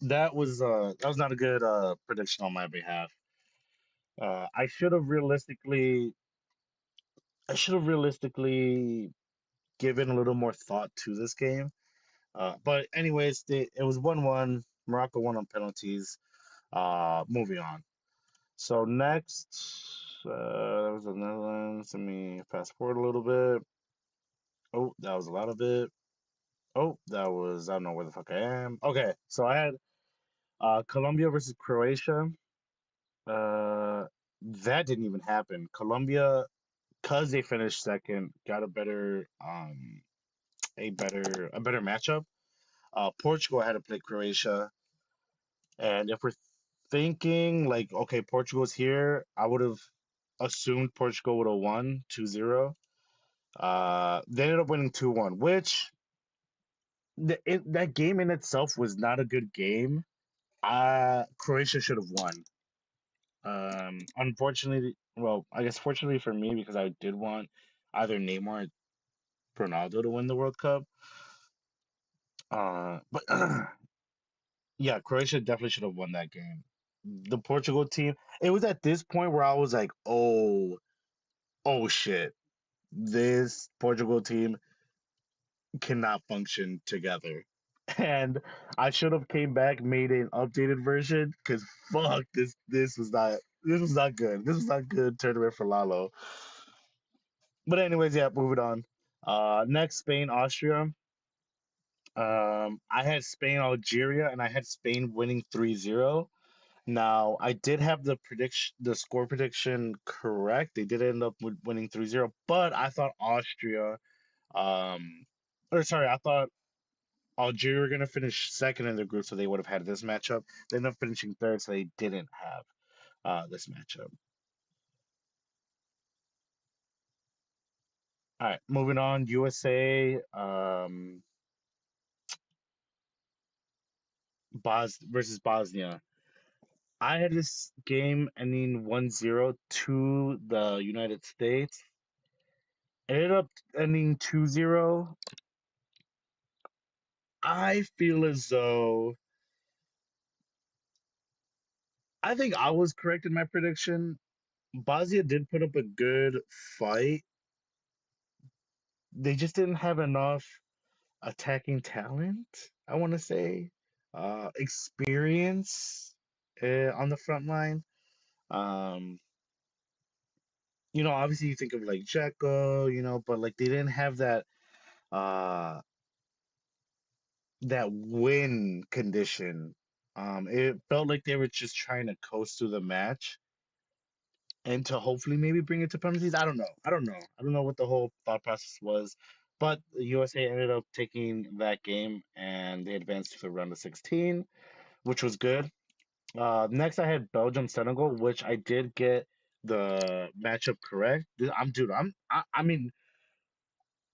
That was not a good prediction on my behalf. I should have realistically I should have realistically given a little more thought to this game. But anyways, it was 1-1. Morocco won on penalties. Moving on. So next, that was the Netherlands. Let me fast forward a little bit. Oh, that was a lot of it. Oh, that was I don't know where the fuck I am. Okay, so I had Colombia versus Croatia. Uh, that didn't even happen. Colombia, cause they finished second, got a better matchup. Portugal had to play Croatia, and if we're thinking like, okay, Portugal's here, I would have assumed Portugal would have won 2-0. They ended up winning 2-1, which that game in itself was not a good game. Croatia should have won. Unfortunately, well, I guess fortunately for me, because I did want either Neymar or Ronaldo to win the World Cup. But yeah, Croatia definitely should have won that game. The Portugal team, it was at this point where I was like, oh shit, this Portugal team cannot function together. And I should have came back, made an updated version, because fuck this was not good. This was not good tournament for Lalo. But anyways, yeah, moving on. Next, Spain, Austria. I had Spain, Algeria, and I had Spain winning 3-0. Now, I did have the score prediction correct. They did end up winning 3-0, but I thought Austria, um, or sorry, I thought Algeria were going to finish second in their group, so they would have had this matchup. They ended up finishing third, so they didn't have this matchup. All right, moving on. USA, versus Bosnia. I had this game ending 1-0 to the United States. It ended up ending 2-0. I feel as though I think I was correct in my prediction. Bosnia did put up a good fight. They just didn't have enough attacking talent, I want to say. Experience on the front line. Um, obviously you think of like Dzeko, but like they didn't have uh that win condition. It felt like they were just trying to coast through the match and to hopefully maybe bring it to penalties. I don't know. I don't know. I don't know what the whole thought process was, but the USA ended up taking that game and they advanced to the round of 16, which was good. Next, I had Belgium Senegal, which I did get the matchup correct. Dude. I mean,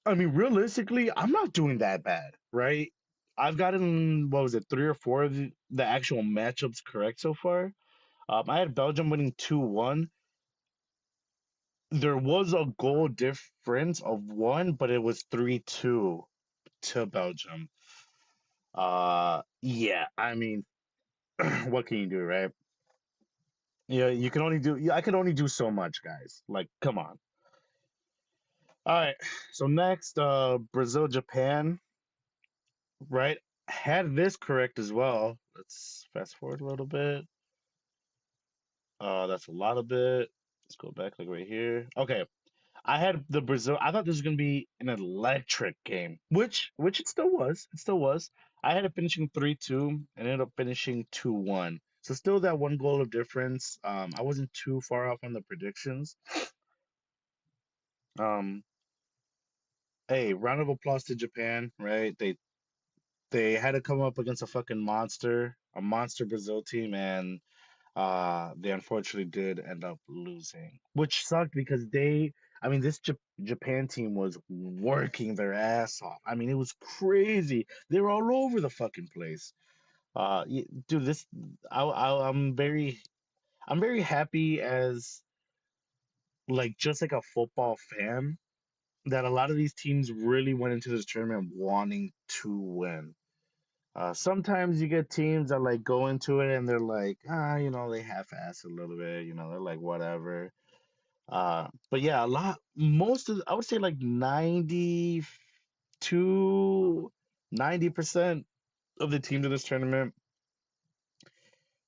realistically, I'm not doing that bad, right? I've gotten what was it, three or four of the actual matchups correct so far. I had Belgium winning 2-1. There was a goal difference of one, but it was 3-2 to Belgium. Yeah, I mean, what can you do, right? Yeah, you can only do. Yeah, I can only do so much, guys. Like, come on. All right. So next, Brazil, Japan, right? Had this correct as well. Let's fast forward a little bit. That's a lot of it. Let's go back like right here. Okay. I had the Brazil. I thought this was gonna be an electric game, which it still was. It still was. I had it finishing 3-2 and ended up finishing 2-1. So still that one goal of difference. I wasn't too far off on the predictions. Um, hey, round of applause to Japan, right? They had to come up against a monster Brazil team, and they unfortunately did end up losing, which sucked because I mean, this Japan team was working their ass off. I mean, it was crazy. They were all over the fucking place. Dude, I'm very happy as like just like a football fan that a lot of these teams really went into this tournament wanting to win. Sometimes you get teams that like go into it and they're like, they half-ass a little bit, they're like whatever. But yeah, I would say like 90% of the teams in this tournament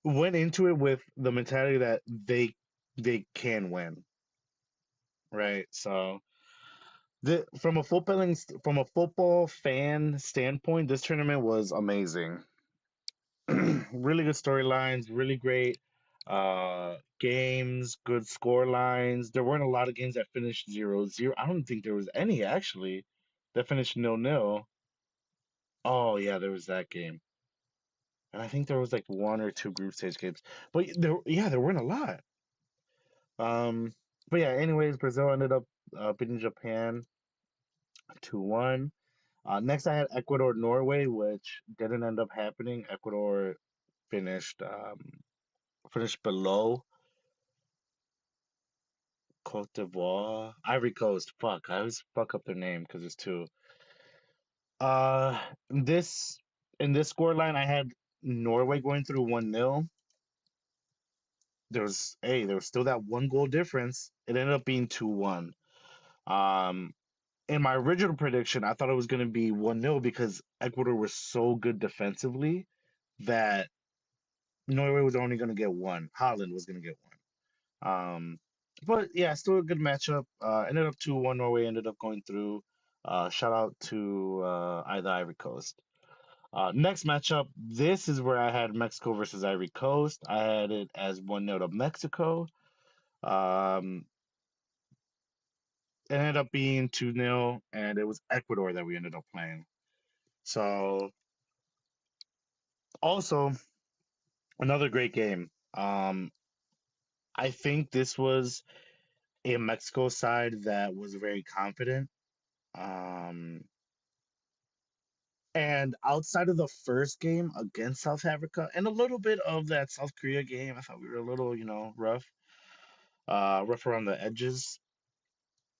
went into it with the mentality that they can win, right? So from a football fan standpoint, this tournament was amazing. Really good storylines, really great games, good score lines. There weren't a lot of games that finished 0-0. I don't think there was any actually that finished 0-0. Oh yeah, there was that game. And I think there was like one or two group stage games. But there weren't a lot. Um but yeah, anyways, Brazil ended up beating Japan 2-1. Next I had Ecuador Norway, which didn't end up happening. Ecuador finished finished below Cote d'Ivoire, Ivory Coast. Fuck, I always fuck up their name because it's two. This in this score line, I had Norway going through 1-0. There was still that one goal difference. It ended up being 2-1. Um, in my original prediction, I thought it was going to be 1-0 because Ecuador was so good defensively that Norway was only going to get one. Holland was going to get one. But yeah, still a good matchup. Ended up 2-1. Norway ended up going through. Shout out to either Ivory Coast. Next matchup, this is where I had Mexico versus Ivory Coast. I had it as 1-0 to Mexico. Um, it ended up being 2-0, and it was Ecuador that we ended up playing. So, also another great game. I think this was a Mexico side that was very confident. Um, and outside of the first game against South Africa and a little bit of that South Korea game, I thought we were a little, rough around the edges.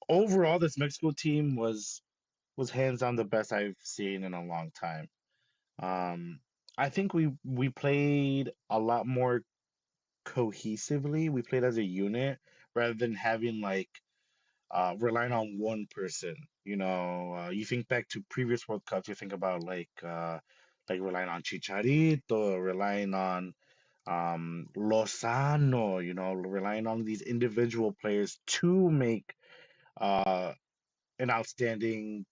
Overall, this Mexico team was hands down the best I've seen in a long time. Um, I think we played a lot more cohesively. We played as a unit rather than having relying on one person. You think back to previous World Cups, you think about like relying on Chicharito, relying on Lozano, relying on these individual players to make uh an outstanding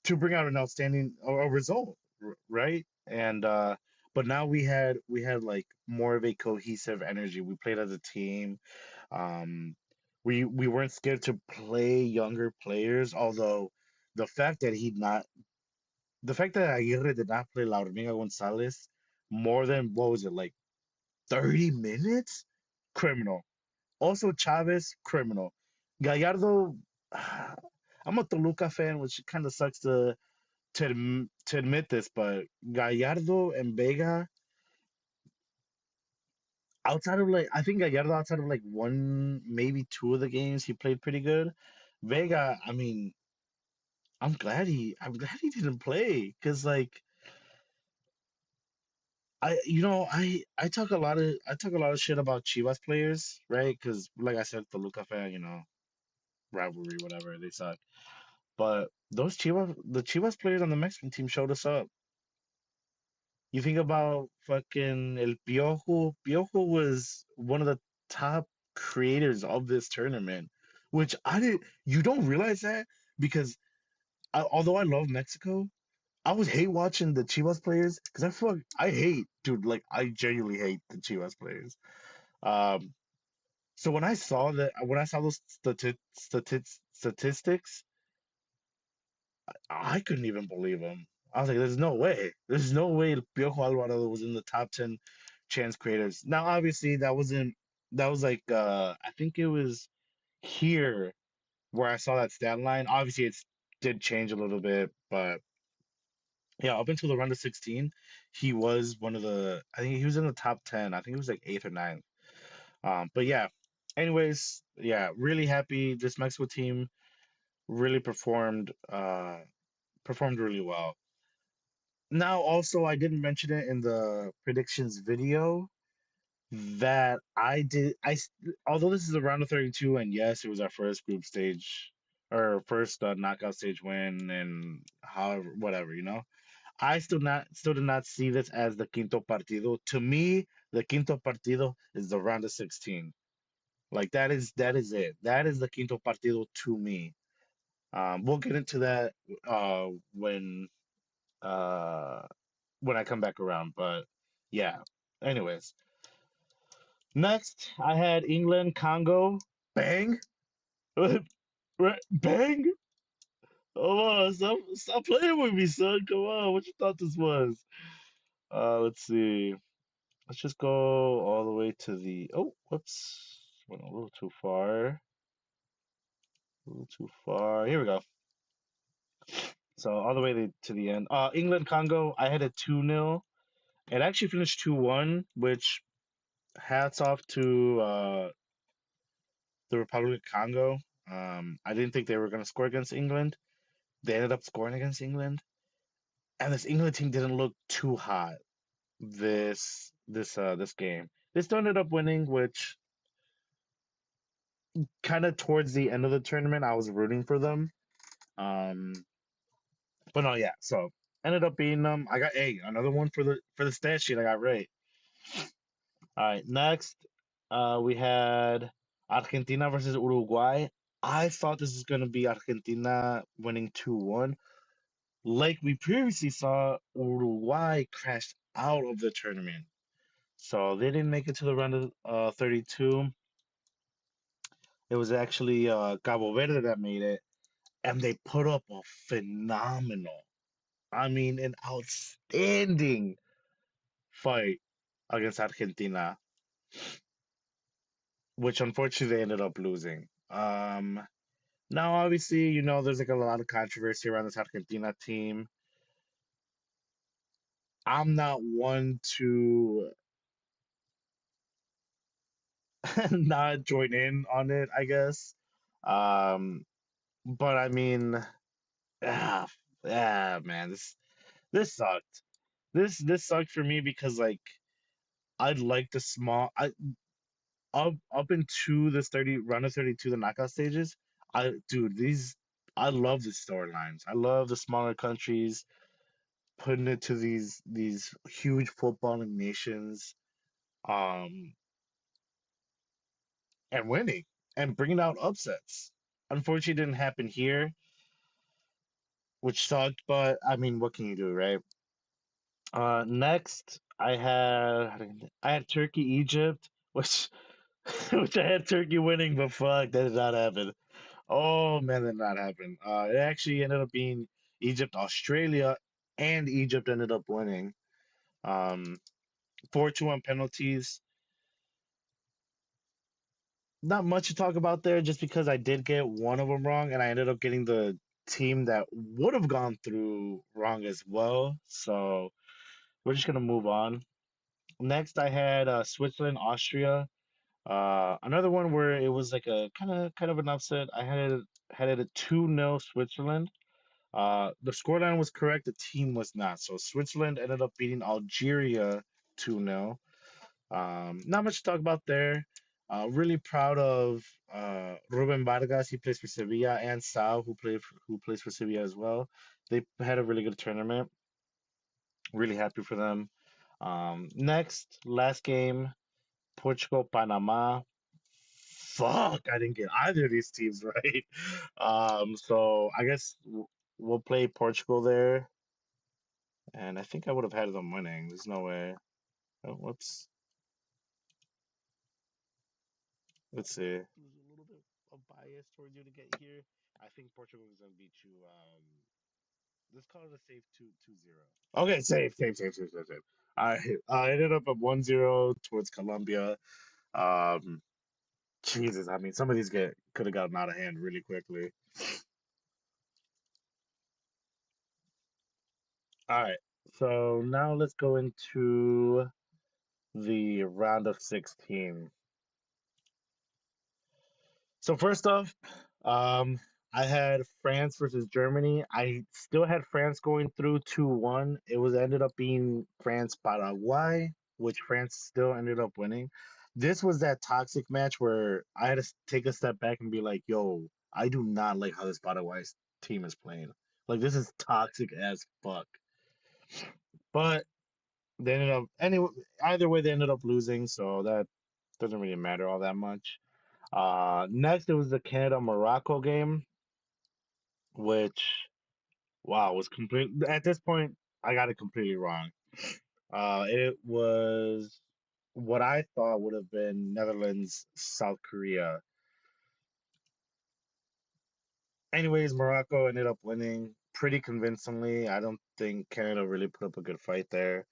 to bring out an outstanding a result, right? And but now we had like more of a cohesive energy. We played as a team. Um, we weren't scared to play younger players, although the fact that he not the fact that Aguirre did not play La Hormiga Gonzalez more than what was it like 30 minutes? Criminal. Also Chavez, criminal. Gallardo, I'm a Toluca fan, which kind of sucks to admit this, but Gallardo and Vega, outside of like I think Gallardo outside of like one, maybe two of the games, he played pretty good. Vega, I mean, I'm glad he didn't play because like I talk a lot of shit about Chivas players, right? Because like I said, the Luca fan, rivalry, whatever, they suck. But the Chivas players on the Mexican team showed us up. You think about fucking El Piojo. Piojo was one of the top creators of this tournament, which I didn't. You don't realize that because although I love Mexico, I was hate watching the Chivas players because I hate, dude. Like I genuinely hate the Chivas players. Um, so when I saw those statistics, I couldn't even believe them. I was like, "There's no way. There's no way Piojo Alvarado was in the top 10 chance creators." Now, obviously, that wasn't. That was like I think it was here where I saw that stat line. Obviously, it did change a little bit, but yeah, up until the round of 16, he was one of the. I think he was in the top 10. I think it was like eighth or ninth. But yeah. Anyways, yeah, really happy. This Mexico team really performed really well. Now, also, I didn't mention it in the predictions video that I did. Although this is a round of 32, and yes, it was our first group stage or first knockout stage win, and however, whatever, I still did not see this as the quinto partido. To me, the quinto partido is the round of 16. Like that is it. That is the quinto partido to me. We'll get into that uh when uh when I come back around. But yeah. Anyways, next I had England, Congo. Bang. Bang. Come on, stop playing with me, son. Come on, what you thought this was? Let's see. Let's just go all the way to the. Oh, whoops. Went a little too far. A little too far. Here we go. So all the way to the end. England, Congo. I had a 2-0. It actually finished 2-1, which hats off to the Republic of Congo. I didn't think they were going to score against England. They ended up scoring against England, and this England team didn't look too hot this game. They still ended up winning, which kind of towards the end of the tournament, I was rooting for them. Um, but no, yeah. So ended up being I got another one for the stat sheet. I got right. All right, next, we had Argentina versus Uruguay. I thought this was going to be Argentina winning 2-1. like we previously saw, Uruguay crashed out of the tournament. So they didn't make it to the round of 32. It was actually Cabo Verde that made it, and they put up a phenomenal, I mean, an outstanding fight against Argentina, which unfortunately they ended up losing. Now, obviously, there's like a lot of controversy around this Argentina team. I'm not one to not join in on it, I guess. Um, but I mean, ah, man, this sucked. This sucked for me because like I'd like the small I up into this 30 round of 32, the knockout stages. Dude, these I love the storylines. I love the smaller countries putting it to these huge footballing nations, um, and winning and bringing out upsets. Unfortunately, it didn't happen here, which sucked. But I mean, what can you do, right? Next, I had Turkey, Egypt, which which I had Turkey winning, but fuck, that did not happen. Oh man, that did not happen. It actually ended up being Egypt, Australia, and Egypt ended up winning. Um, 4-2 on penalties. Not much to talk about there, just because I did get one of them wrong, and I ended up getting the team that would have gone through wrong as well. So we're just gonna move on. Next, I had Switzerland, Austria. Another one where it was like a kind of an upset. I had it at 2-0 Switzerland. The scoreline was correct, the team was not. So Switzerland ended up beating Algeria 2-0. Not much to talk about there. Really proud of Ruben Vargas. He plays for Sevilla, and Sao, who plays for Sevilla as well. They had a really good tournament. Really happy for them. Next, last game, Portugal, Panama. Fuck, I didn't get either of these teams right. So I guess we'll play Portugal there, and I think I would have had them winning. There's no way. Oh, whoops. Let's see. There's a little bit of bias towards you to get here. I think Portugal is gonna beat you. Let's call it a safe 2-0. Okay, safe, safe, safe, safe, safe, safe. I ended up at 1-0 towards Colombia. Um, Jesus, I mean, some of these get could have gotten out of hand really quickly. All right, so now let's go into the round of 16. So first off, um, I had France versus Germany. I still had France going through 2-1. It was ended up being France Paraguay, which France still ended up winning. This was that toxic match where I had to take a step back and be like, "Yo, I do not like how this Paraguay team is playing. Like this is toxic as fuck." But they ended up anyway. Either way, they ended up losing, so that doesn't really matter all that much. Next, it was the Canada Morocco game, which, wow, was complete. At this point, I got it completely wrong. It was what I thought would have been Netherlands, South Korea. Anyways, Morocco ended up winning pretty convincingly. I don't think Canada really put up a good fight there.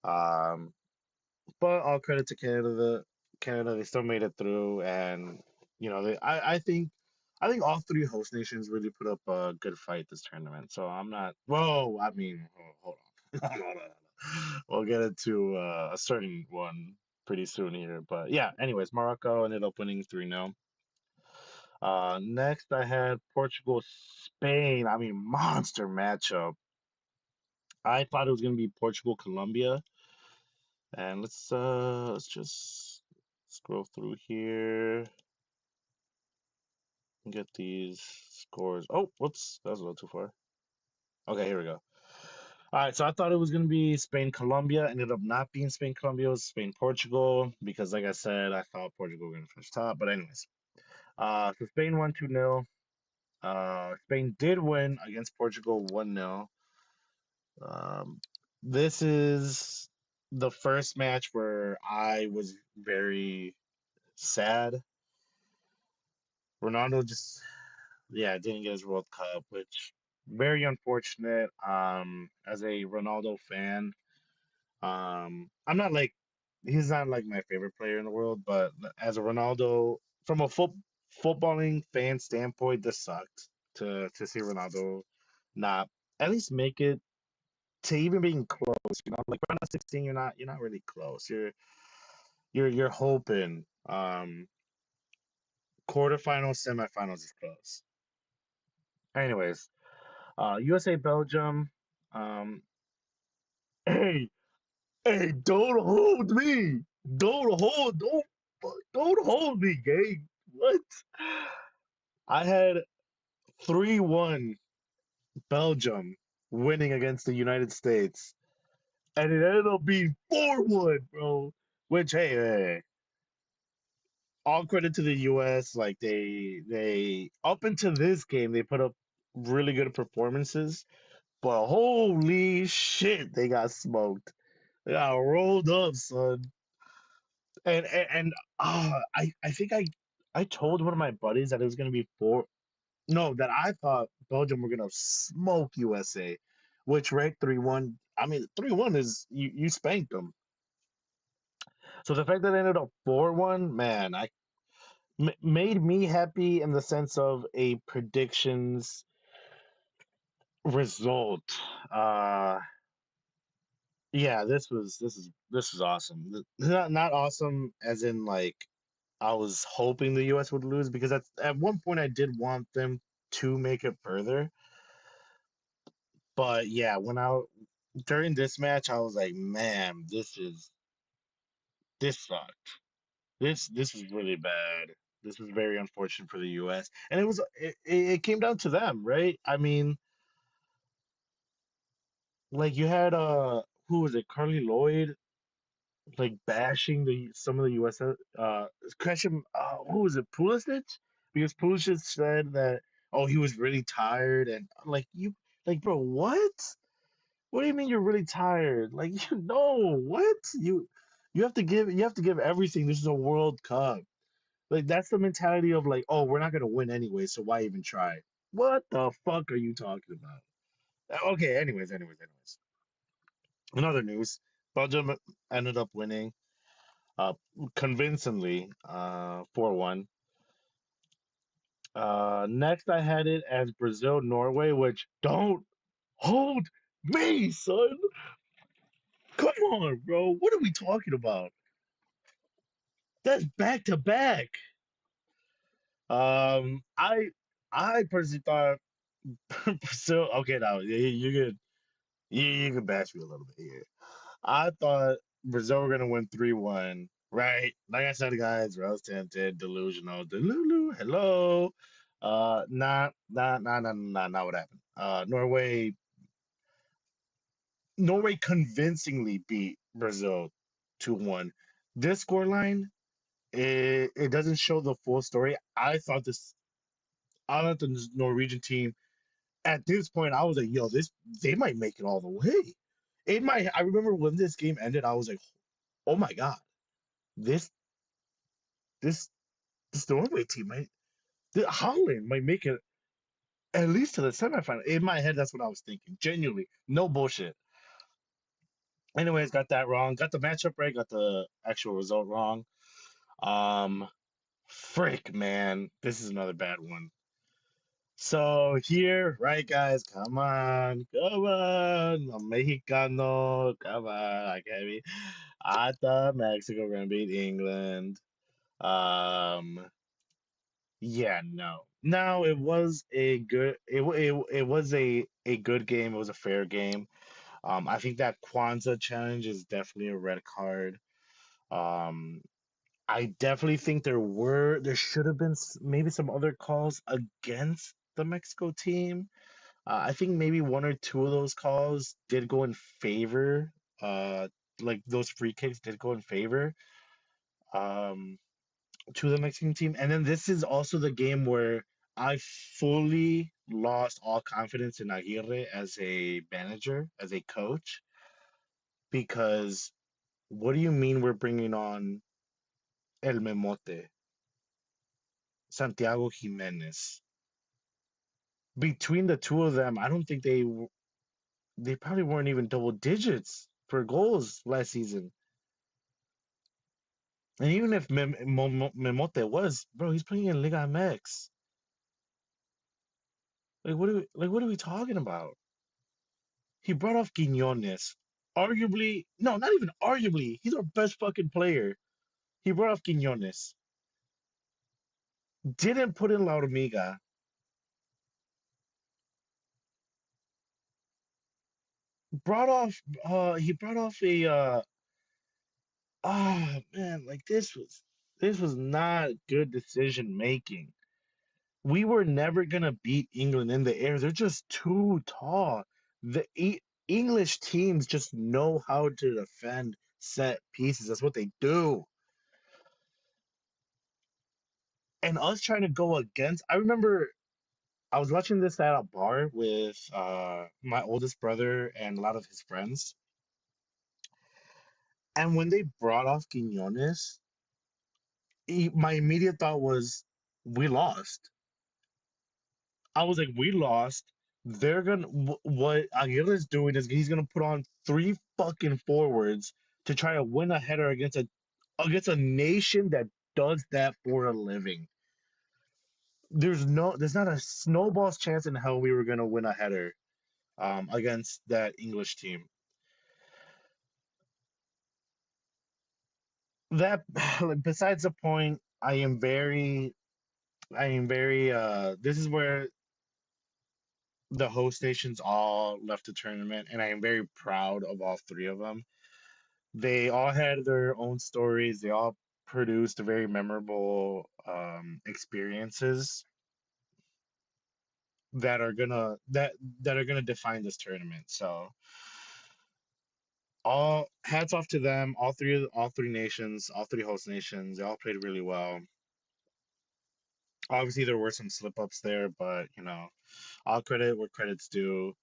Um, but all credit to Canada. Canada, they still made it through, and I think all three host nations really put up a good fight this tournament. So I'm not. Whoa, I mean, hold on, hold on, hold on. We'll get into a certain one pretty soon here, but yeah. Anyways, Morocco ended up winning 3-0. Next, I had Portugal, Spain. I mean, monster matchup. I thought it was gonna be Portugal, Colombia. And let's just scroll through here and get these scores. Oh, whoops, that was a little too far. Okay, here we go. All right, so I thought it was gonna be Spain Colombia. Ended up not being Spain Colombia. It was Spain Portugal because, like I said, I thought Portugal were gonna finish top. But anyways, so Spain won 2-0. Spain did win against Portugal 1-0. Um, this is the first match where I was very sad. Ronaldo just, yeah, didn't get his World Cup, which very unfortunate. As a Ronaldo fan, I'm not like he's not like my favorite player in the world, but as a Ronaldo, from a footballing fan standpoint, this sucked to see Ronaldo not at least make it to even being close. Like round of 16, you're not really close. You're hoping. Quarterfinals, semifinals is close. Anyways, USA Belgium. Um, hey, hey, don't hold me. Don't hold me, gang. What? I had 3-1 Belgium winning against the United States, and it ended up being 4-1, bro. Which, hey, all credit to the US. Like they up until this game, they put up really good performances, but holy shit, they got smoked. They got rolled up, son. And I think I told one of my buddies that it was gonna be four. No, that I thought Belgium were gonna smoke USA, which ranked 3-1. I mean, 3-1 is you spanked them. So the fact that it ended up 4-1, man, made me happy in the sense of a predictions result. Uh, yeah, this was awesome. Not awesome as in like I was hoping the US would lose because at one point I did want them to make it further. But yeah, when I during this match I was like, man, this sucked. This was really bad. This was very unfortunate for the US. And it came down to them, right? I mean, like you had who was it, Carly Lloyd, like bashing the some of the US question who was it, Pulisic? Because Pulisic said that oh he was really tired and like you like bro what? What do you mean you're really tired? Like you know what? You have to give everything. This is a World Cup. Like that's the mentality of like, oh, we're not gonna win anyway, so why even try? What the fuck are you talking about? Okay, anyways. In other news, Belgium ended up winning uh convincingly 4-1. Next I had it as Brazil Norway, which don't hold me, son. Come on, bro. What are we talking about? That's back to back. Um, I I personally thought Brazil. Okay, now you can bash me a little bit here. I thought Brazil were gonna win 3-1. Right, like I said, guys, Rose tempted, delusional, delulu. Hello, not what happened. Norway convincingly beat Brazil 2-1. This scoreline, it doesn't show the full story. I thought the Norwegian team at this point, I was like, yo, they might make it all the way. It might. I remember when this game ended, I was like, oh my god, this this this Norway team Holland might make it at least to the semifinal. In my head, that's what I was thinking. Genuinely, no bullshit. Anyways, got that wrong. Got the matchup right. Got the actual result wrong. Um, frick, man, this is another bad one. So here, right, guys, come on, I'm Mexicano, come on, I can't be. I thought Mexico were gonna beat England. Um, yeah, no, no, it was a good, it was a good game. It was a fair game. I think that Kwanzaa challenge is definitely a red card. Um, I definitely think there should have been maybe some other calls against the Mexico team. I think maybe one or two of those calls did go in favor. Uh, like those free kicks did go in favor um to the Mexican team. And then this is also the game where I fully lost all confidence in Aguirre as a manager, as a coach, because what do you mean we're bringing on El Memote, Santiago Jimenez? Between the two of them, I don't think they probably weren't even double digits for goals last season. And even if Memote was, bro, he's playing in Liga MX. What are we talking about? He brought off Quinones. Arguably, no, not even arguably. He's our best fucking player. He brought off Quinones. Didn't put in Laudamiga. Brought off he brought off a man, like this was not good decision making. We were never gonna beat England in the air. They're just too tall. English teams just know how to defend set pieces. That's what they do. And us trying to go against, I remember I was watching this at a bar with my oldest brother and a lot of his friends. And when they brought off Quinones, my immediate thought was, we lost. I was like, we lost. They're gonna what Aguirre's doing is he's gonna put on three fucking forwards to try to win a header against a nation that does that for a living. There's not a snowball's chance in hell we were gonna win a header against that English team. That like, besides the point, I am very this is where the host nations all left the tournament, and I am very proud of all three of them. They all had their own stories. They all produced very memorable experiences that are gonna define this tournament. So all hats off to them. All three nations, all three host nations. They all played really well. Obviously, there were some slip ups there, but all credit where credit's due.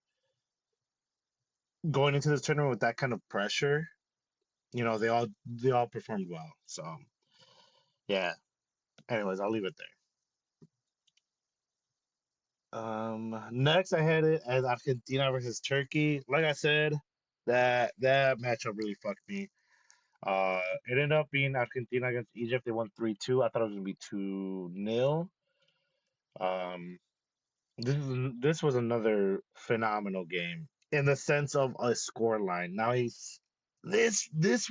Going into this tournament with that kind of pressure, they all performed well. So yeah. Anyways, I'll leave it there. Next I had it as Argentina versus Turkey. Like I said, that matchup really fucked me. It ended up being Argentina against Egypt. They won 3-2. I thought it was gonna be 2-0. Um, this was another phenomenal game in the sense of a score line. Now this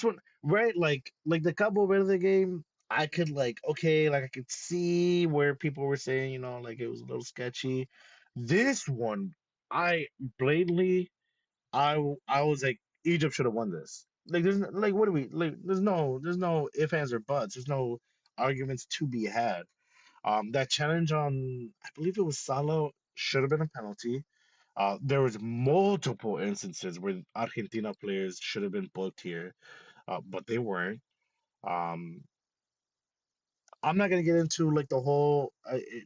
one right like the Cabo Verde game. I could like okay like I could see where people were saying like it was a little sketchy. This one, I blatantly I was like Egypt should have won this. Like like what do we like? There's no ifs ands or buts. There's no arguments to be had. That challenge on I believe it was Salah should have been a penalty. There was multiple instances where Argentina players should have been booked here, but they weren't. Um, I'm not gonna get into like the whole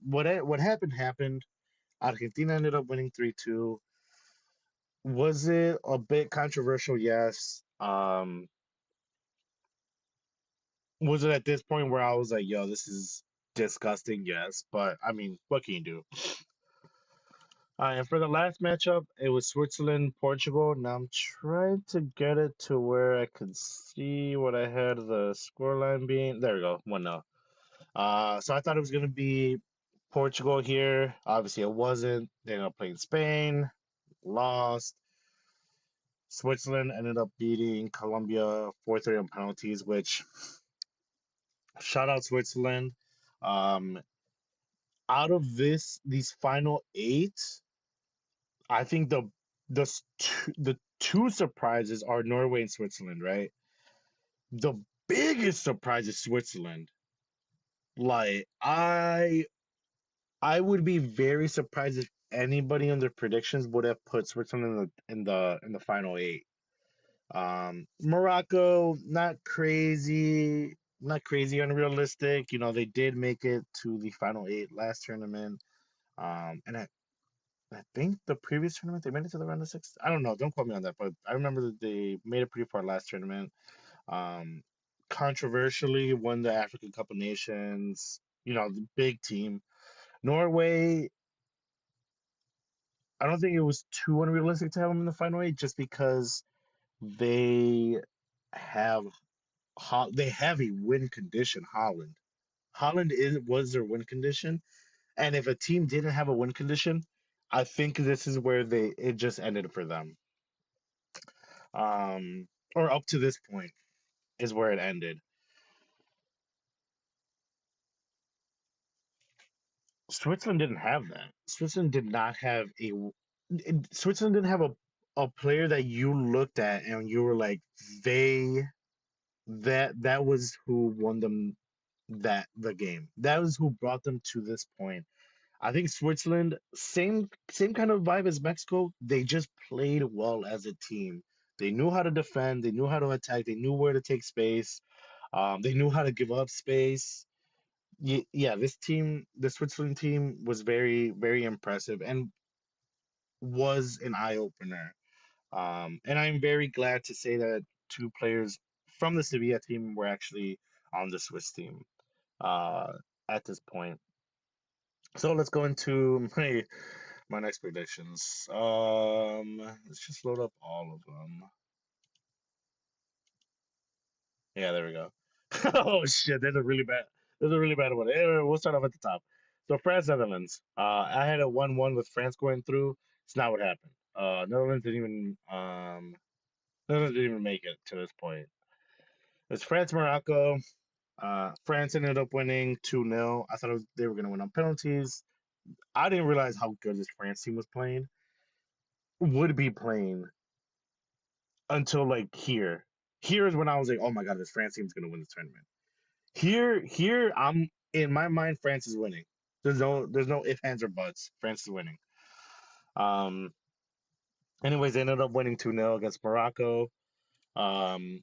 what happened happened. Argentina ended up winning 3-2. Was it a bit controversial? Yes. Was it at this point where I was like, yo, this is disgusting? Yes, but I mean, what can you do? And for the last matchup, it was Switzerland, Portugal. Now I'm trying to get it to where I could see what I had the scoreline being. There we go, 1-0. So I thought it was gonna be Portugal here. Obviously, it wasn't. They ended up playing Spain, lost. Switzerland ended up beating Colombia 4-3 on penalties, which shout out Switzerland. Um, Out of these final eight, I think the two surprises are Norway and Switzerland, right? The biggest surprise is Switzerland. Like I would be very surprised if anybody on their predictions would have put Switzerland in the final eight. Morocco, not crazy. not crazy unrealistic. You know, they did make it to the final eight last tournament. And I think the previous tournament they made it to the round of six. I don't know. Don't quote me on that, but I remember that they made it pretty far last tournament. Um, Controversially won the African Cup of Nations. You know, the big team. Norway, I don't think it was too unrealistic to have them in the final eight just because they have they have a win condition. Holland was their win condition, and if a team didn't have a win condition, I think this is where they it just ended for them. Or up to this point is where it ended. Switzerland didn't have that. Switzerland did not have Switzerland didn't have a player that you looked at and you were like they that was who won them the game. That was who brought them to this point. I think Switzerland, same kind of vibe as Mexico. They just played well as a team. They knew how to defend. They knew how to attack. They knew where to take space. They knew how to give up space. Yeah, this team, the Switzerland team, was very, very impressive and was an eye opener. And I'm very glad to say that two players from the Sevilla team were actually on the Swiss team uh, at this point. So let's go into my next predictions. Let's just load up all of them. Yeah, there we go. Oh shit, there's a really bad one. We'll start off at the top. So France, Netherlands. I had a 1-1 with France going through. It's not what happened. Netherlands didn't even make it to this point. It's France, Morocco. France ended up winning 2-0. I thought they were gonna win on penalties. I didn't realize how good this France team was playing. Would be playing until like here. Here is when I was like, oh my god, this France team's gonna win this tournament. Here, I'm in my mind, France is winning. There's no ifs, ands, or buts. France is winning. Um, Anyways, they ended up winning 2-0 against Morocco. Um,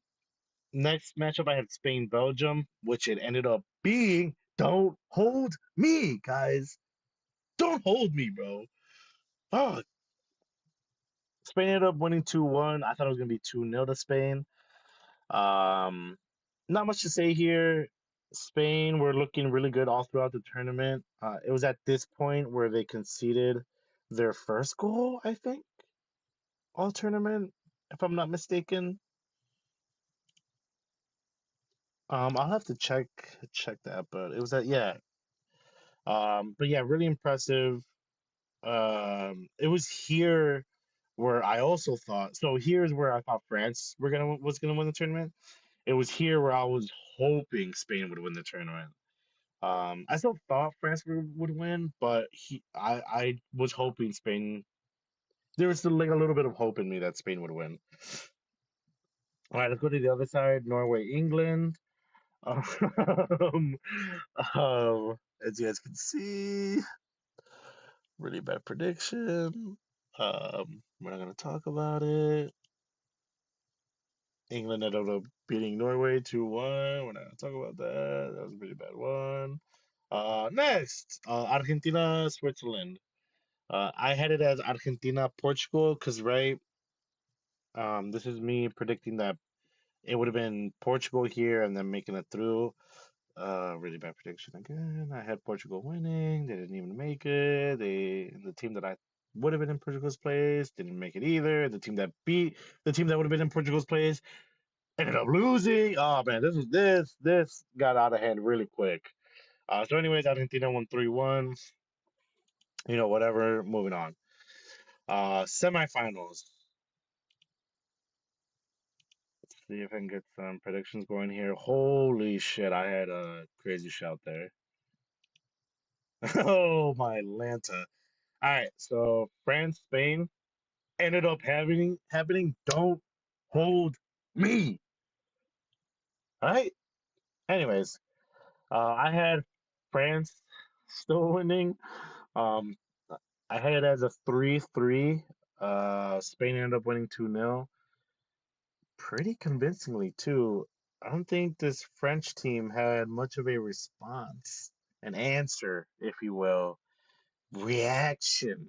Next matchup, I had Spain, Belgium, which it ended up being. Don't hold me, guys. Don't hold me, bro. Oh, Spain ended up winning 2-1. I thought it was gonna be 2-0 to Spain. Um, Not much to say here. Spain were looking really good all throughout the tournament. It was at this point where they conceded their first goal, I think, all tournament, if I'm not mistaken. I'll have to check that, but it was at yeah. But yeah, really impressive. It was here where I also thought. So here's where I thought France was gonna win the tournament. It was here where I was hoping Spain would win the tournament. I still thought France would win, but I was hoping Spain. There was still like a little bit of hope in me that Spain would win. All right, let's go to the other side. Norway, England. Um, as you guys can see, really bad prediction. We're not gonna talk about it. England ended up beating Norway 2-1. We're not gonna talk about that. That was a pretty bad one. Next, Argentina, Switzerland. I had it as Argentina, Portugal, because right, this is me predicting that it would have been Portugal here and then making it through. Really bad prediction again. I had Portugal winning. They didn't even make it. The team that I would have been in Portugal's place didn't make it either. The team that beat the team that would have been in Portugal's place ended up losing. Oh man, this got out of hand really quick. So anyways, Argentina won 3-1. You know, whatever. Moving on. Semifinals. See if I can get some predictions going here. Holy shit, I had a crazy shout there. Oh my Lanta. All right, so France, Spain ended up happening. Don't hold me. All right. Anyways, I had France still winning. Um, I had it as a 3-3. Spain ended up winning 2-0. Pretty convincingly too. I don't think this French team had much of a response, an answer, if you will, reaction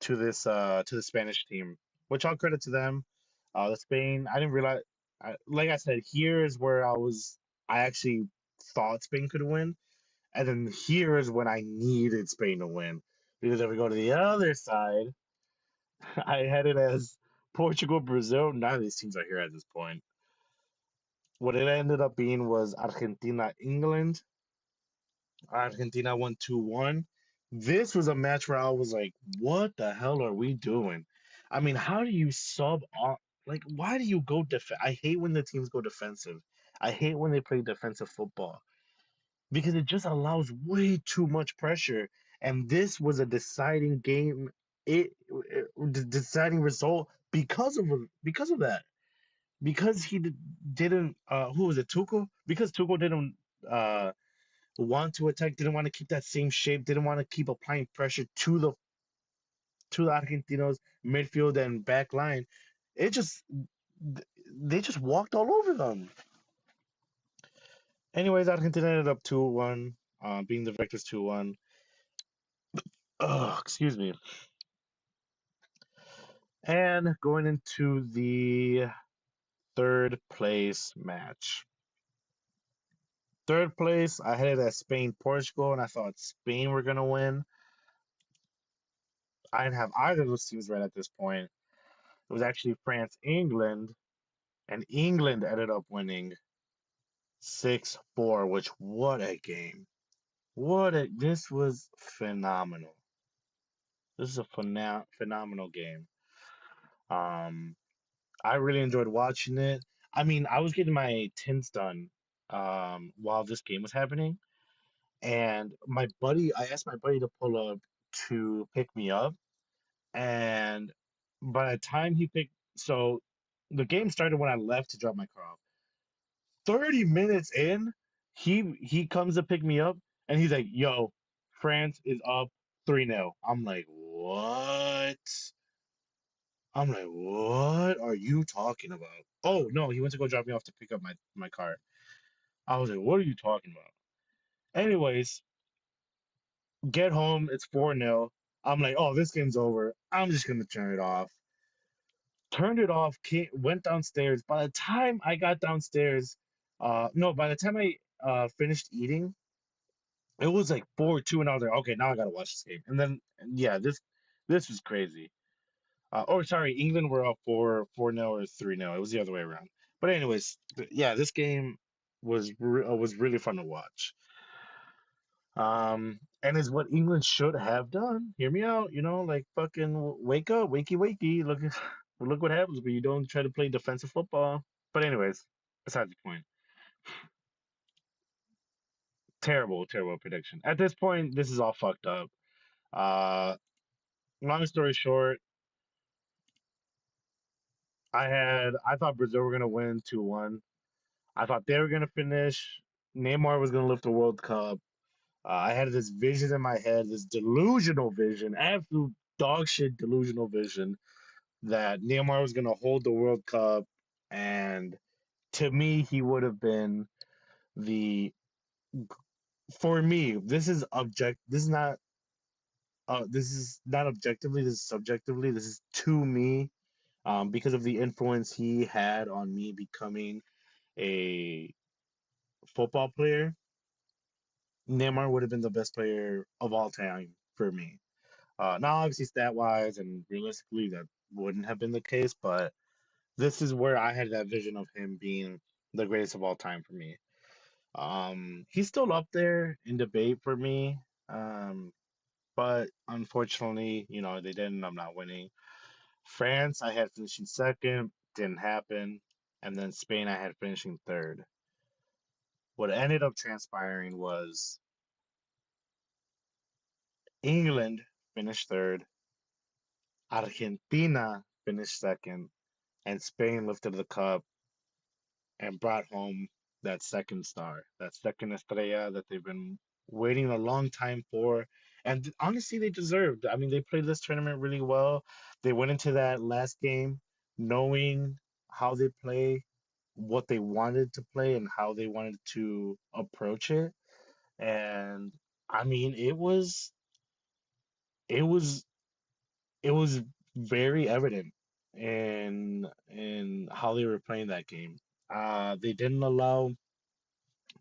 to the Spanish team, which I'll credit to them. The Spain, I didn't realize. Like I said, here is where I actually thought Spain could win, and then here is when I needed Spain to win because if we go to the other side, I had it as Portugal, Brazil. None of these teams are here at this point. What it ended up being was Argentina, England. Argentina won 2-1. This was a match where I was like, what the hell are we doing? I mean, how do you sub off? Like, why do you go I hate when the teams go defensive. I hate when they play defensive football because it just allows way too much pressure. And this was a deciding game, the deciding result because of that. Because didn't who was it, Tuchel? Because Tuchel didn't want to attack, didn't want to keep that same shape, didn't want to keep applying pressure to the Argentinos midfield and back line. It just they just walked all over them. Anyways, Argentina ended up 2-1, being the victors 2-1. Oh, excuse me. And going into the third place match. Third place, I had it at Spain, Portugal, and I thought Spain were gonna win. I didn't have either of those teams right at this point. It was actually France, England, and England ended up winning 6-4, which what a game. This was phenomenal. This is a phenomenal game. Um, I really enjoyed watching it. I mean, I was getting my tints done while this game was happening, and I asked my buddy to pull up to pick me up, and by the time so the game started when I left to drop my car off. 30 minutes in, he comes to pick me up and he's like, "Yo, France is up 3-0." I'm like, "What?" I'm like, "What are you talking about?" Oh, no, he went to go drop me off to pick up my car. I was like, "What are you talking about?" Anyways, get home, it's 4-0. I'm like, "Oh, this game's over. I'm just gonna turn it off." Turned it off, went downstairs. By the time I got downstairs, no, by the time I finished eating, it was like 4-2, and I was like, okay, now I gotta watch this game. And then, yeah, this was crazy. Oh, sorry, England were up 4-0 or 3-0. It was the other way around. But anyways, yeah, this game was really fun to watch. And is what England should have done. Hear me out, like fucking wake up, wakey wakey. Look what happens when you don't try to play defensive football. But anyways, besides the point. Terrible, terrible prediction. At this point, this is all fucked up. Uh, Long story short, I thought Brazil were gonna win 2-1. I thought they were gonna finish. Neymar was gonna lift the World Cup. I had this vision in my head, this delusional vision, absolute dog shit delusional vision that Neymar was gonna hold the World Cup, and to me, he would have been the. For me, this is object. This is not. This is not objectively. This is subjectively. This is to me, because of the influence he had on me becoming a football player, Neymar would have been the best player of all time for me. Now, obviously, stat wise and realistically, that wouldn't have been the case, but this is where I had that vision of him being the greatest of all time for me. He's still up there in debate for me, but unfortunately, they didn't. I'm not winning. France, I had finishing second, didn't happen, and then Spain, I had finishing third. What ended up transpiring was England finished third, Argentina finished second, and Spain lifted the cup and brought home that second star, that second estrella that they've been waiting a long time for. And honestly, they deserved. I mean, they played this tournament really well. They went into that last game knowing how they play. what they wanted to play and how they wanted to approach it. And I mean, it was it was very evident in how they were playing that game. They didn't allow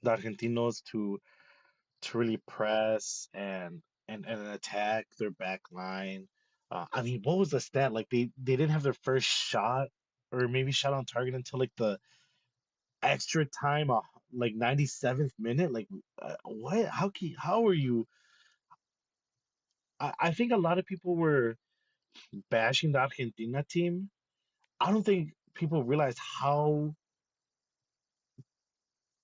the Argentinos to really press and attack their back line. I mean, what was the stat? Like they didn't have their first shot or maybe shot on target until like the extra time, like 97th minute. Like what? How are you? I think a lot of people were bashing the Argentina team. I don't think people realized how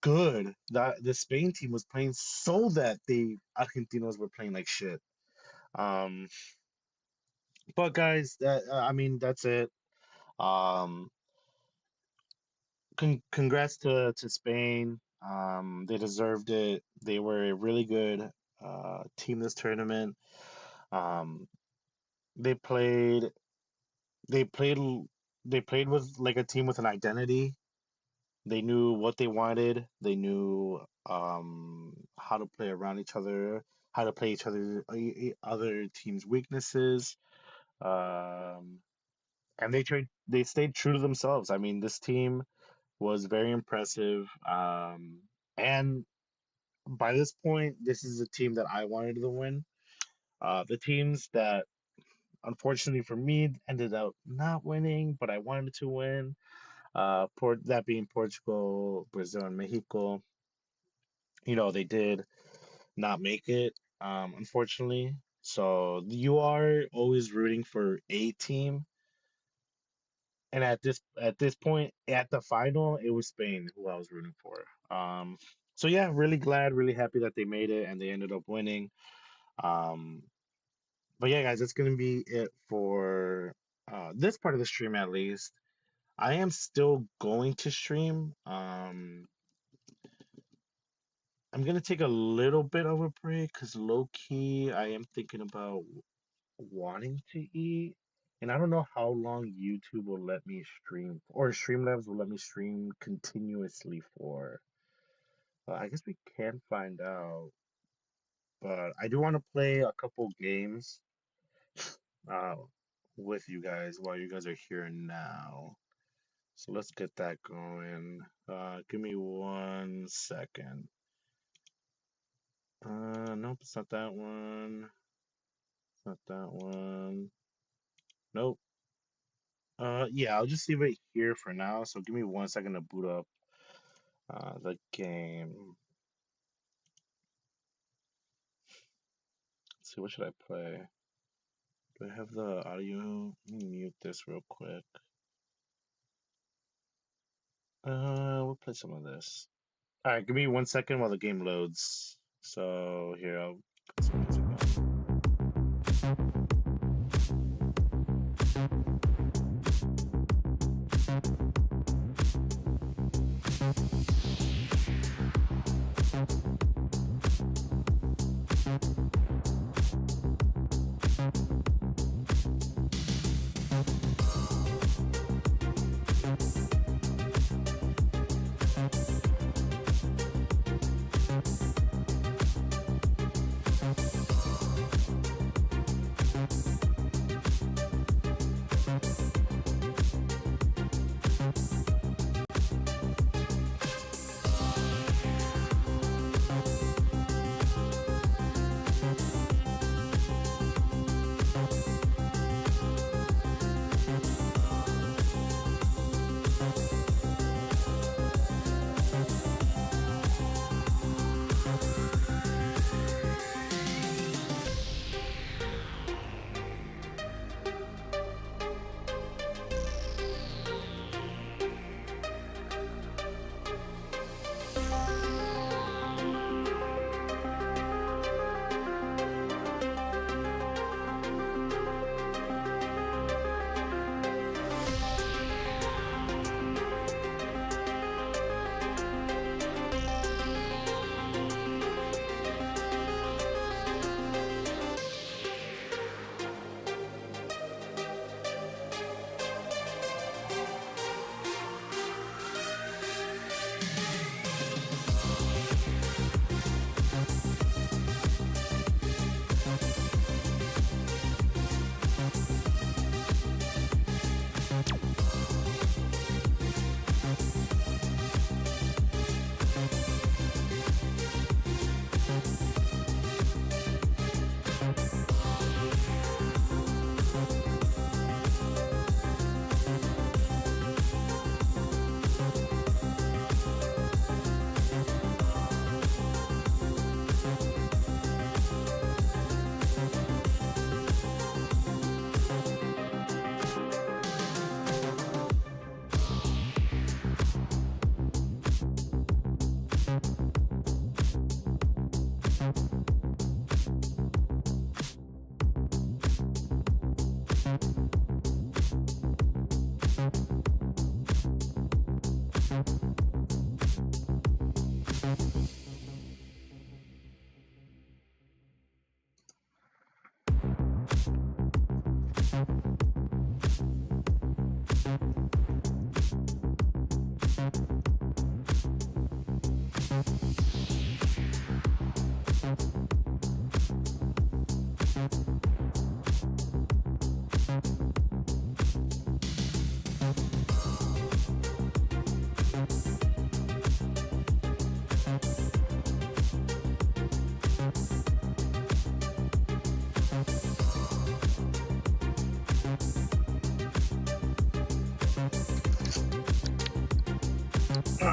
good that the Spain team was playing, so that the Argentinos were playing like shit. Um, but guys, that I mean, that's it. Um, congrats to Spain. They deserved it. They were a really good team this tournament. Um, they played they played they played with like a team with an identity. They knew what they wanted. They knew how to play around each other, how to play each other teams' weaknesses. Um, and they stayed true to themselves. I mean, this team was very impressive. And by this point, this is a team that I wanted to win. The teams that, unfortunately for me, ended up not winning, but I wanted to win. That being Portugal, Brazil, and Mexico. They did not make it, unfortunately. So you are always rooting for a team. And at this point, at the final, it was Spain who I was rooting for. So yeah, really glad, really happy that they made it and they ended up winning. Um, but yeah, guys, that's gonna be it for this part of the stream at least. I am still going to stream. I'm gonna take a little bit of a break because low key I am thinking about wanting to eat. And I don't know how long YouTube will let me stream, or Streamlabs will let me stream continuously for. I guess we can find out. But I do want to play a couple games uh, with you guys while you guys are here now. So let's get that going. Give me 1 second. Nope, it's not that one. It's not that one. Nope. Yeah, I'll just leave it here for now. So give me 1 second to boot up the game. Let's see, what should I play? Do I have the audio? Let me mute this real quick. We'll play some of this. All right, give me 1 second while the game loads. So here, I'll put some music on.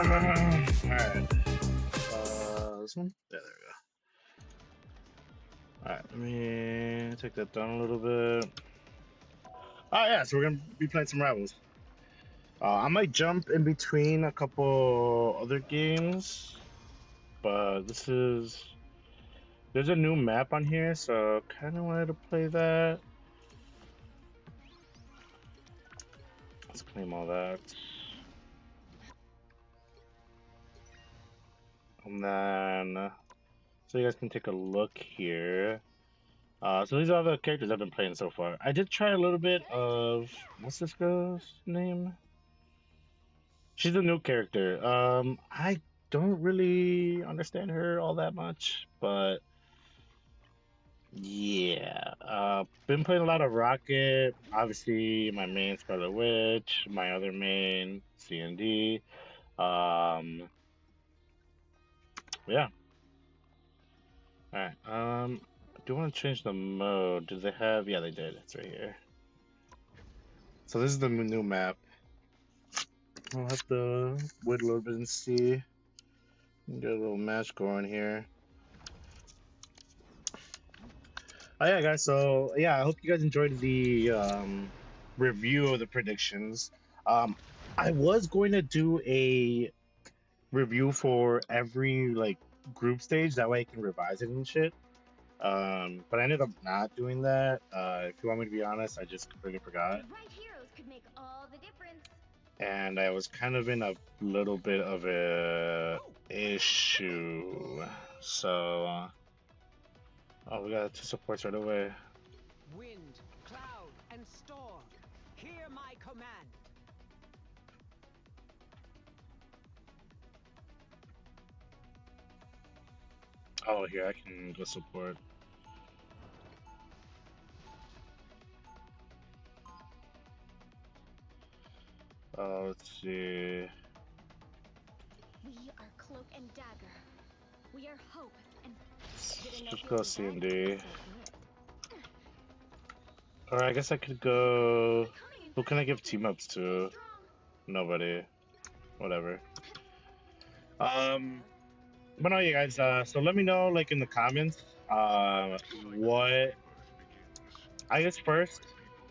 Alright. This one? Yeah, there we go. Alright, let me take that down a little bit. Oh yeah, so we're gonna be playing some Rivals. I might jump in between a couple other games, but there's a new map on here, so kind of wanted to play that. Let's claim all that. And then, so you guys can take a look here. So these are all the characters I've been playing so far. I did try a little bit of, what's this girl's name? She's a new character. I don't really understand her all that much, but yeah. Been playing a lot of Rocket. Obviously, my main Scarlet Witch, my other main CND. Yeah. All right. I do want to change the mode. Do they have? Yeah, they did. It's right here. So this is the new map. I'll have to wait a little bit and see. Get a little match going here. Oh yeah, guys. So yeah, I hope you guys enjoyed the review of the predictions. Um, I was going to do a review for every like group stage. That way I can revise it and shit. But I ended up not doing that. If you want me to be honest, I just completely forgot. The right heroes could make all the difference. And I was kind of in a little bit of a issue. So, oh, we got 2 supports right away. Wind, cloud, and storm, hear my command. Oh, here I can go support. Let's see. We are Cloak and Dagger. We are Hope and Let's go CND. Or I guess I could go. Who can I give team ups to? Nobody. Whatever. But no, you guys. So let me know, like in the comments, what I guess first,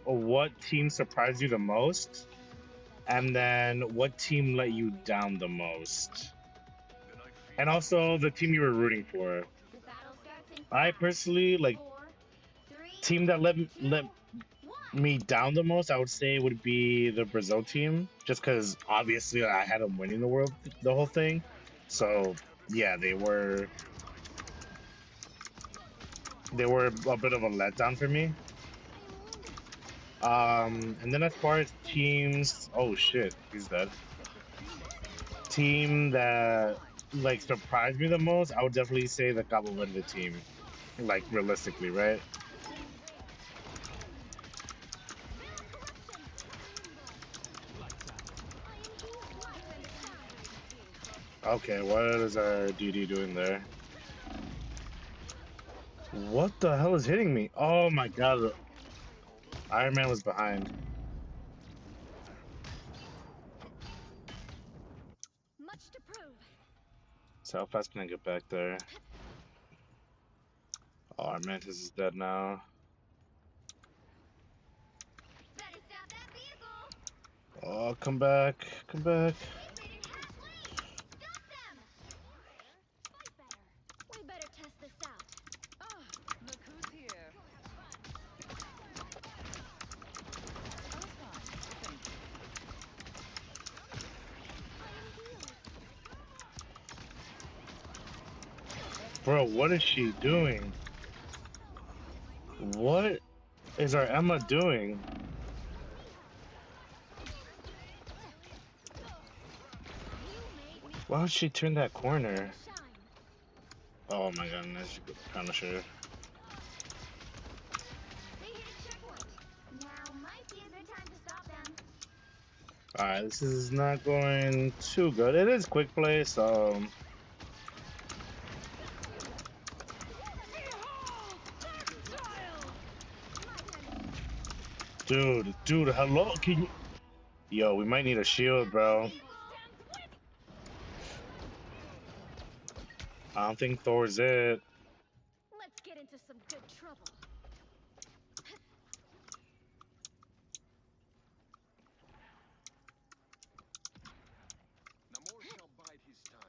what team surprised you the most, and then what team let you down the most, and also the team you were rooting for. I personally like team that let me down the most. I would say would be the Brazil team, just because obviously I had them winning the whole thing. So yeah, they were a bit of a letdown for me. And then as far as teams, oh shit, he's dead. Team that like surprised me the most, I would definitely say the Cabo Verde team. Like realistically, right? Okay, what is our DD doing there? What the hell is hitting me? Oh my god, Iron Man was behind. Much to prove. So how fast can I get back there? Oh, our Mantis is dead now. Better stop that vehicle. Oh, come back, come back. Stop them. Fight better. We better test this out. Ah, look who's here. Oh, fine. Thank you. Bro, what is she doing? What is our Emma doing? Why would she turn that corner? Oh my goodness, Punisher. Alright, this is not going too good. It is quick play, so... Dude, hello? Can you... Yo, we might need a shield, bro. I don't think Thor's it. Let's get into some good trouble. Namor shall bide his time.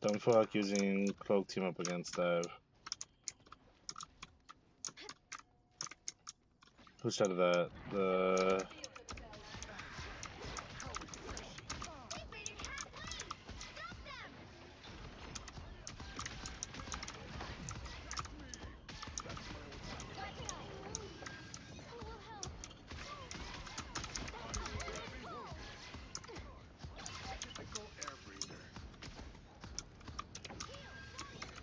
Don't feel like using Cloak team up against Dev. Who said that? The They raided half lane! Stop them! Who will help? Typical air breather.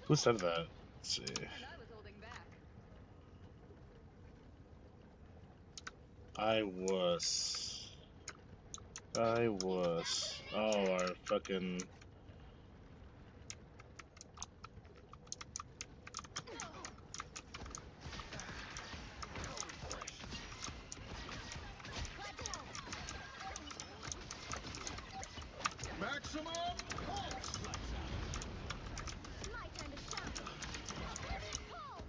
who said that? Let's see. And I was holding back. I was. Oh, our fucking. Maximum pulse. My turn to shine. Heavy pull!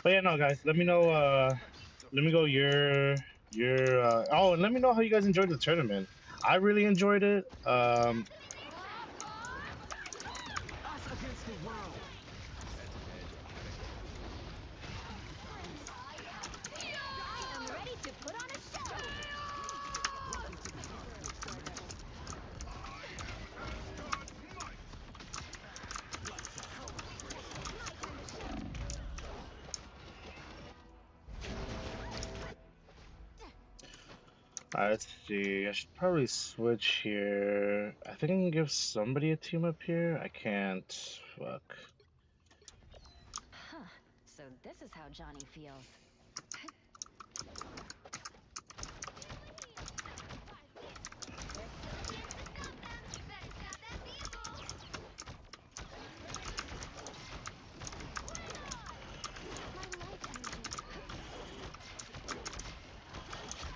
But yeah, no, guys. Let me know. Let me go. Oh, and let me know how you guys enjoyed the tournament. I really enjoyed it. Us against the world. I am ready to put on a show! Alright, let's see. I should probably switch here. I think I can give somebody a team up here. I can't. Fuck. Huh. So this is how Johnny feels.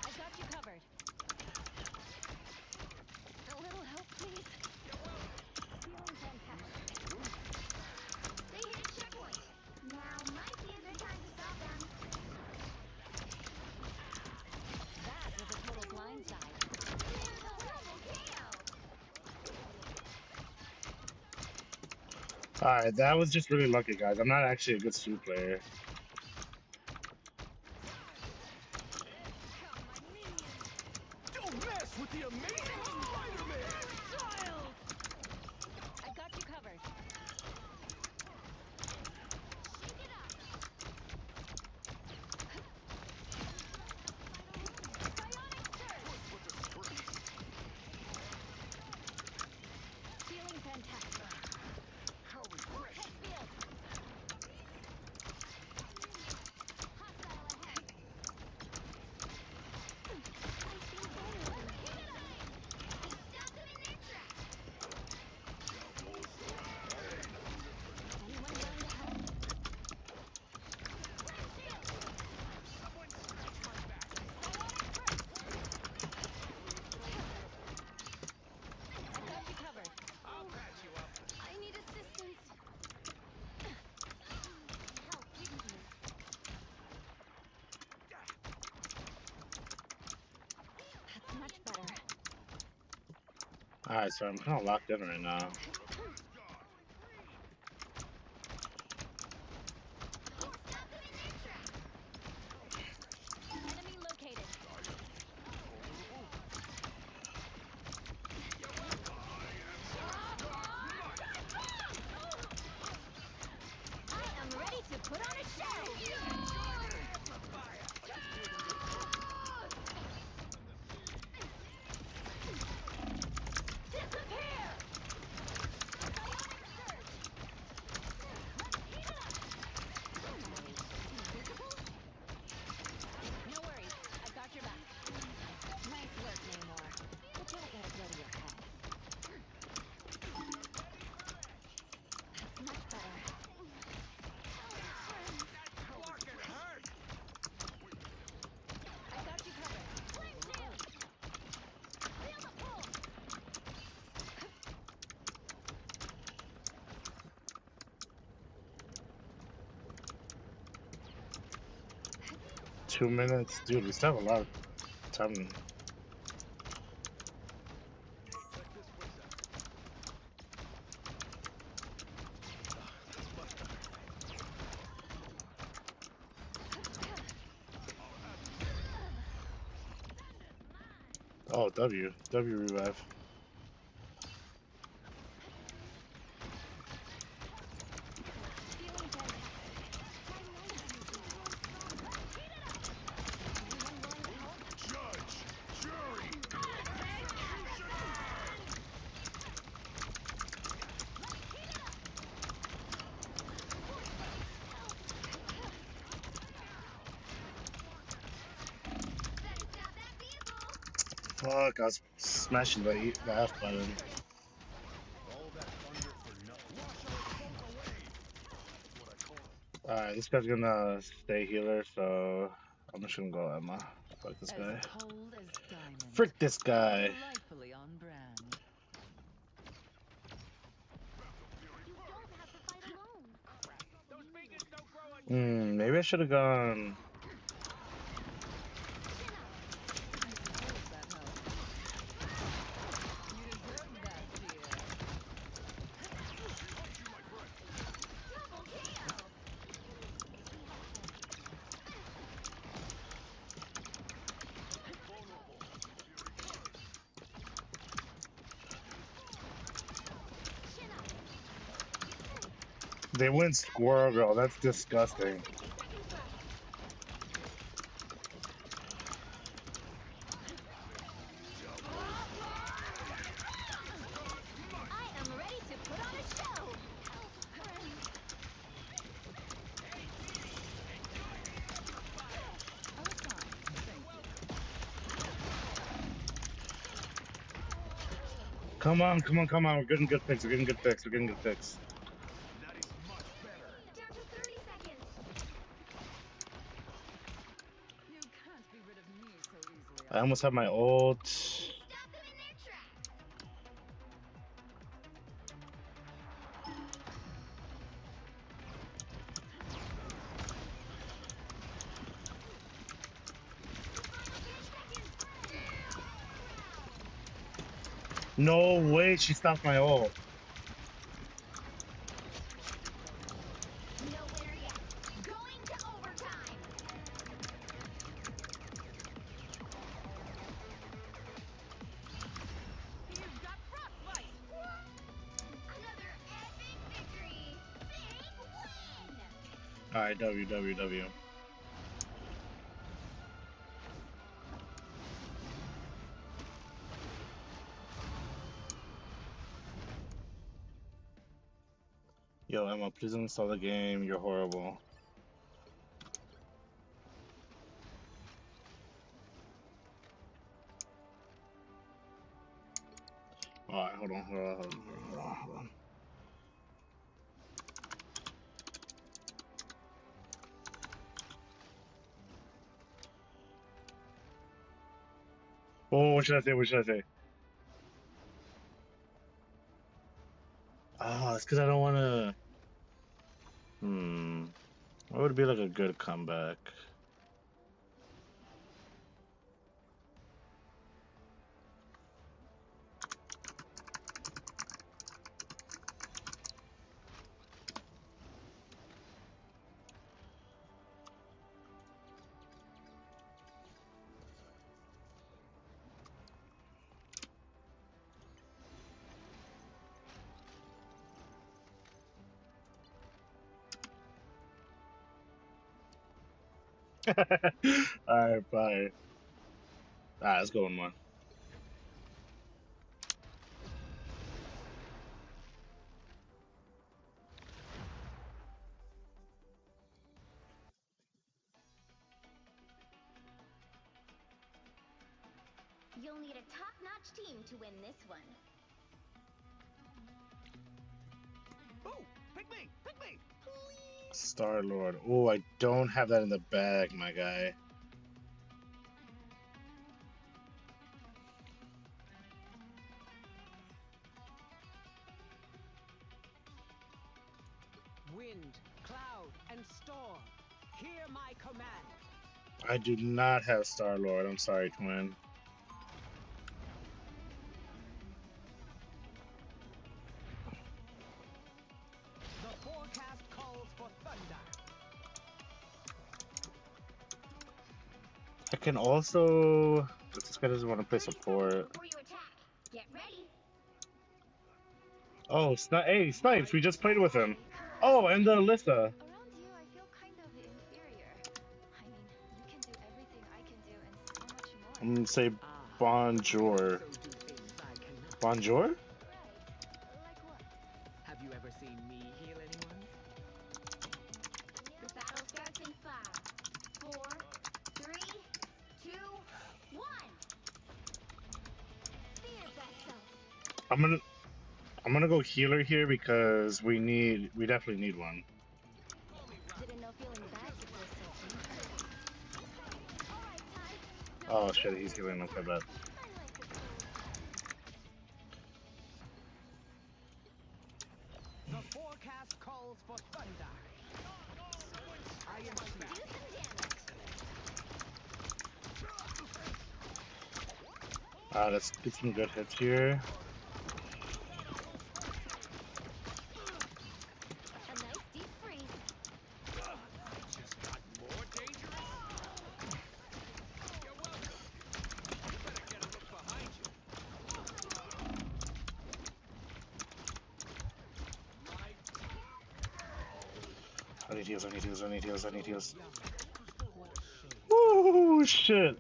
I got you covered. A little help, please. Feeling fantastic. They hit a checkpoint. Now might be a good time to stop them. That was a total blindside. Here's a double KO. Alright, that was just really lucky, guys. I'm not actually a good Sue player. Don't mess with the amazing Spider-Man. I got you covered. Shake it up. Feeling fantastic. How refreshing. Field. Hostile ahead. I feel better. I stopped them in their tracks. Anyone willing to help? Someone scratch my back. I got you covered. I'll patch you up. I need assistance. Help, didn't you? That's much better. Alright, so I'm kind of locked in right now. Stop them in their tracks. Enemy located. I am ready to put on a show. Disappear. 2 minutes, dude. We still have a lot of time. Oh, W revive. Feeling Fuck, I was smashing the F button. Alright, this guy's gonna stay healer, so I'm just gonna go Emma. Fuck this As guy. cold as diamond. Frick this guy. Delightfully on brand. You don't have to fight alone. Maybe I should have gone. I suppose that helps. You deserve that, dear. Double kill. Chin up. They went Squirrel Girl. That's disgusting. 60 seconds left. I am ready to put on a show. Oh, friends. Oh, fine. Thank you. Come on, come on, come on. We're getting good picks. We're getting good picks. We're getting good picks. Down to 30 seconds. You can't be rid of me so easily. I almost have my ult. Stop them in their tracks. No way, she stopped my ult. No winner yet. Going to overtime. You've got frostbite. Another epic victory. Big win. Alright, W. Yo, Emma, please install the game. You're horrible. Alright, hold on. Oh, what should I say? What should I say? Oh, it's because I don't want to. What would be like a good comeback? Alright, bye. Alright, let's go in one. You'll need a top-notch team to win this one. Ooh, pick me, please. Star Lord. Oh, I don't have that in the bag, my guy. Wind, cloud, and storm. Hear my command. I do not have Star Lord. I'm sorry, twin. The forecast calls for thunder. I can also. This guy doesn't want to play 30 seconds support. before you attack. Get ready. Oh, hey, Snipes, we just played with him. Come Oh, on. and the Alyssa. Around you, I feel kind of inferior. I mean, you can do everything I can do and so much more. I'm gonna say Ah, bonjour. so do things I cannot. Bonjour? Right. Like what? Have you ever seen me heal anyone? The battle starts in 5, 4, 3, 2, 1. Be your best self. I'm gonna I'm gonna go healer here because we definitely need one. Didn't know feeling bad could feel so dangerous. All right, Ty. Build Oh a shit, little he's bit healing. of Okay, bet. I like the cold. The forecast calls for thunder. I am Do some damage. Let's get some good hits here. A nice deep freeze. I need heals, I need heals, I need heals, I need heals. What a shame. Ooh, shit.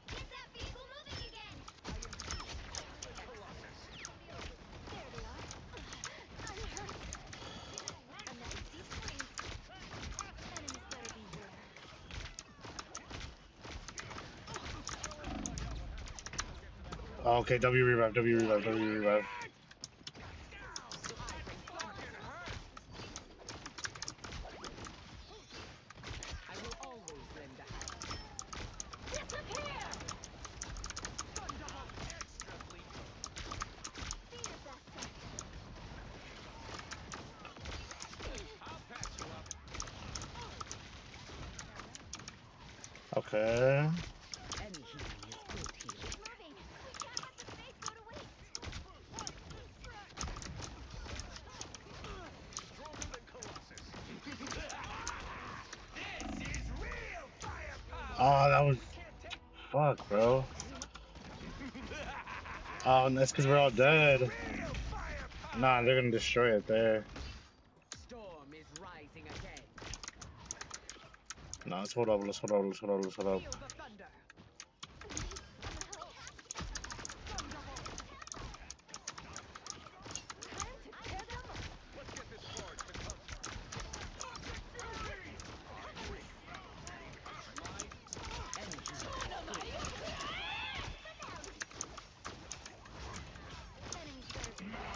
Get that vehicle moving again. There they are. I'm hurt. A nice deep freeze. Enemies better beware. Okay, W revive, W revive, W revive. I will always lend a hand. Disappear. Okay. Any healing is good healing. Keep moving. We can't let the space go to waste. Oh, that was fuck, bro. Oh, and that's because we're all dead. Nah, they're gonna destroy it there. Storm is rising again. No, let's hold up, let's hold up, let's hold up, let's hold up. Feel the thunder. Any healing is good. Enemies better beware.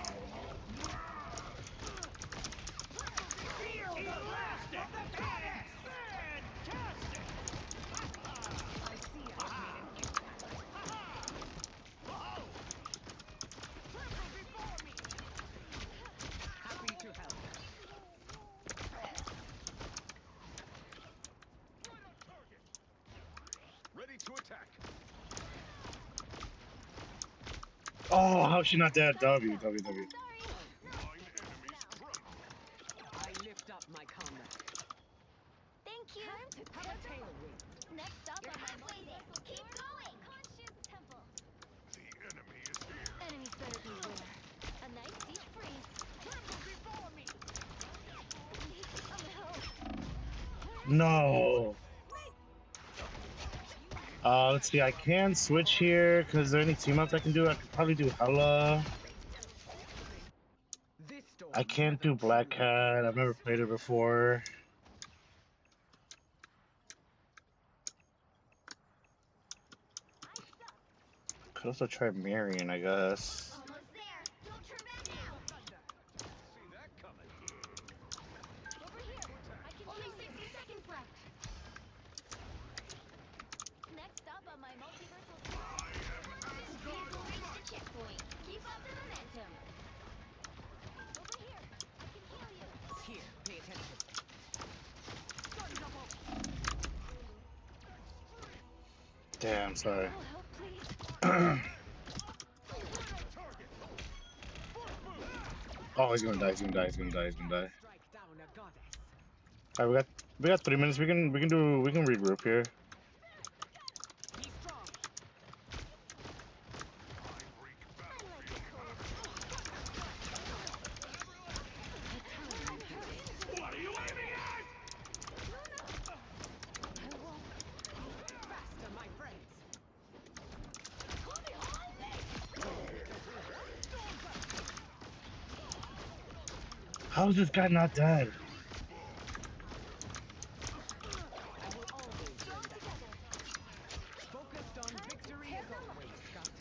I see I've made an impact. Happy to help. Ready to attack. Oh, how's she not dead? W, W, W. Sorry. Line enemies drunk. I lift up my comrade. Thank you. Have a tailwind. Next stop You're on my halfway there. Keep going. Conscious temple. The enemy is here. Enemies better beware. A nice deep freeze. Need some help. No. Let's see. I can switch here because there any team ups I can do? I could probably do Hella. This storm I can't never do Black truly Cat. I've never ends. played her before. Could also try Marion, I guess. Almost there. Don't turn back now. See that coming. Over here. I can Only heal 60 you. seconds left. Next stop on my multiversal. Vehicle reached the checkpoint. Keep up the momentum. Over here. Damn, sorry. Little help, please. Oh, he's gonna die. He's gonna die. He's gonna die. He's gonna die. Strike down a goddess. All right, we got 3 minutes. We can regroup here. Be strong. What are you aiming at? Faster, my friends. How is this guy not dead? I will always render. Focused on victory as always, Scott.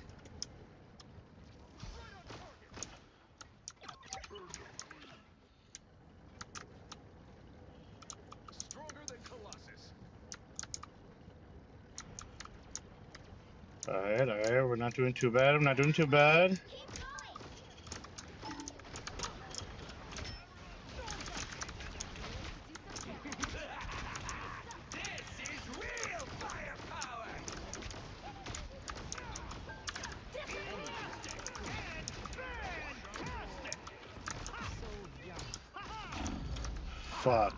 Stronger than Colossus. All right, all right. We're not doing too bad. I'm not doing too bad. Keep going. This is real firepower. So young. Fuck.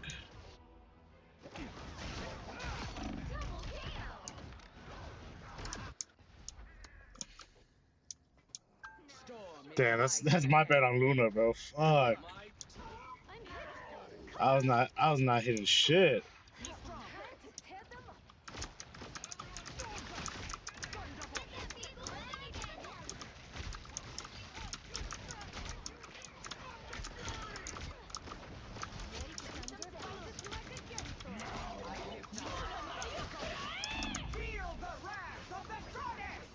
Storm is Damn, that's rising my again. bad on Luna, bro. Fuck. My I'm hurt. I was not hitting shit. Be strong. Hurt to tear them up. Ready to thunder fast like a gestor. I lift up. Feel the wrath of the goddess!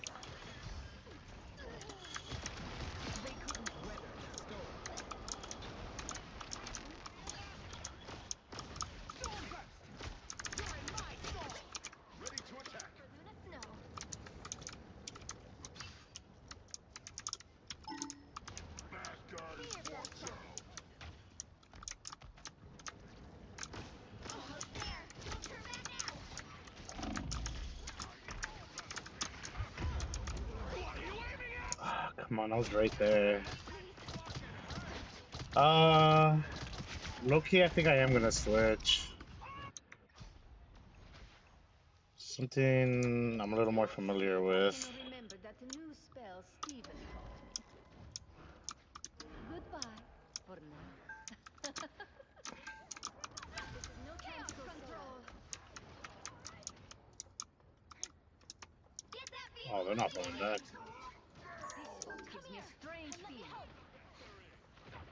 They couldn't weather the storm. Storm burst! You're in my storm! ready to attack. Luna Snow. Asgard is Forzo. Almost there. Don't turn back now. Ah, come on, I was right there. Please. Low-key, I think I am gonna switch. Something I'm a little more familiar with. Gonna remember that new spell Steven taught me. Goodbye for now. This is no time to go solo. Get that Oh, they're not falling back. This spot gives me a strange feeling.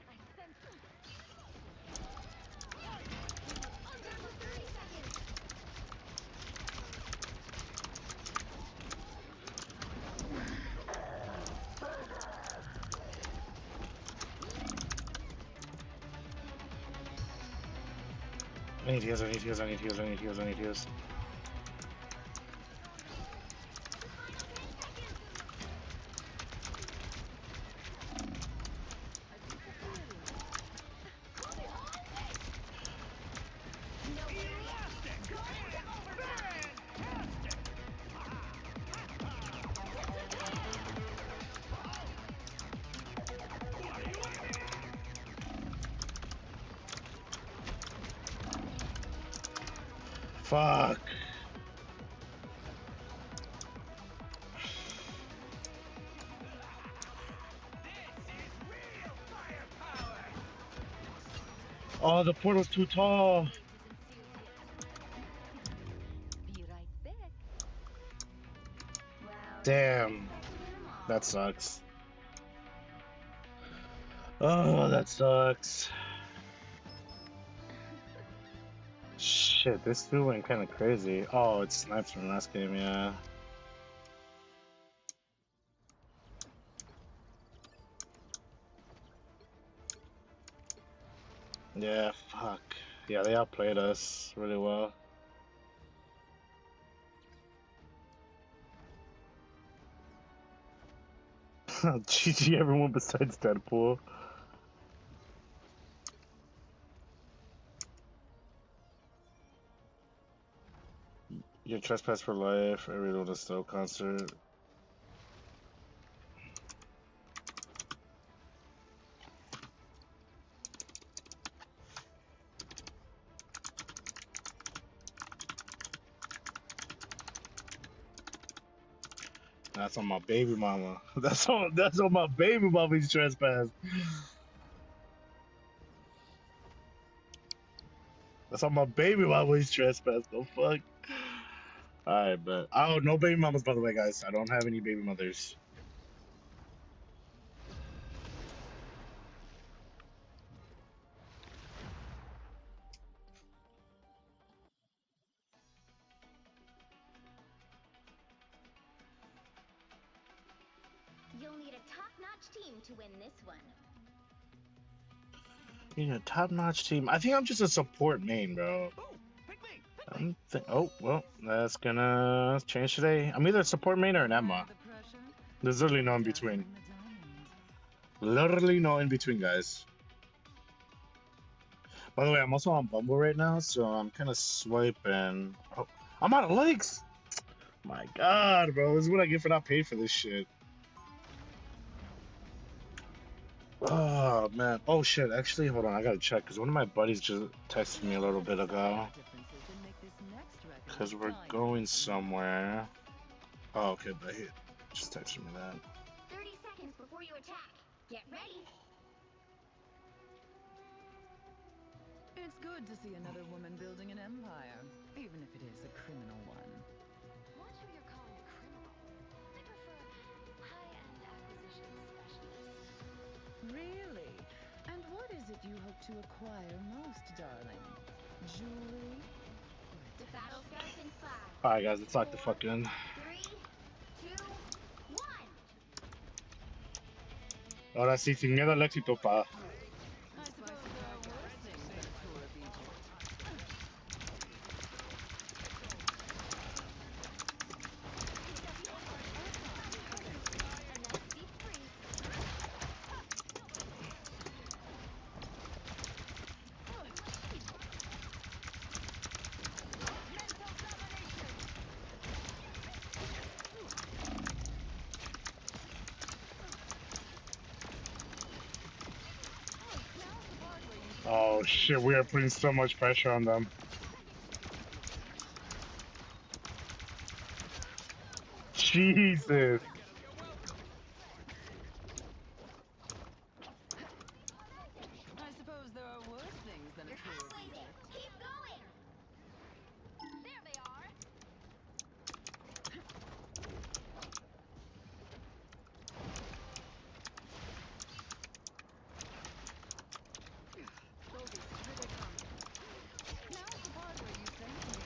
I sense it. Under for 30 seconds. I need heals, I need heals, I need heals, I need heals, I need heals. The final 10 seconds. A disappearing. No Elastic and fantastic. What are you aiming at? Fuck. This is real firepower. Oh, the portal's too tall. Gate isn't sealed yet. Be right back. Well, Damn. them all. That sucks. Oh, that sucks. Shit, this dude went kind of crazy. Oh, it's snipes from last game, yeah. Yeah, fuck. Yeah, they outplayed us really well. GG everyone besides Deadpool. You trespass for life. Every little Stowe concert. That's on my baby mama. That's on my baby mama's trespass. That's on my baby mama's trespass. The fuck? Alright, but oh, no baby mamas by the way, guys. I don't have any baby mothers. You'll need a top-notch team to win this one. You know, top-notch team. I think I'm just a support main, bro. Ooh, pick me, pick me. Oh, well, that's gonna change today. I'm either a support main or an Emma. The pressure? There's literally no in between. Dazzling the diamond. Literally no in between, guys. By the way, I'm also on Bumble right now, so I'm kind of swiping. Oh, I'm out of likes! My god, bro. This is what I get for not paying for this shit. Oh, man. Oh, shit. Actually, hold on. I gotta check, because one of my buddies just texted me a little bit ago. Differences that make this next record Because we're diamond going smooth. somewhere. Oh, okay, but he just texted me that. 30 seconds before you attack. Get ready. It's good to see another woman building an empire, even if it is a criminal one. Watch who you're calling criminal. I prefer high-end acquisition specialist. Really? And what is it you hope to acquire most, darling? Jewelry? The battle starts in 5, Alright, guys, let's lock the 4, fuck in. 3, 2, 1. Ahora sí, sin miedo al éxito, pa. I suppose there are worse things than a tour of Egypt. A nice deep freeze. Mental domination. Now's the part where you Oh, shit, we are putting so much pressure on them. Jesus. I suppose there are worse things than a You're tour of halfway there. Egypt. Keep going. There they are. Bogus, here they come. Now's the part where you thank me.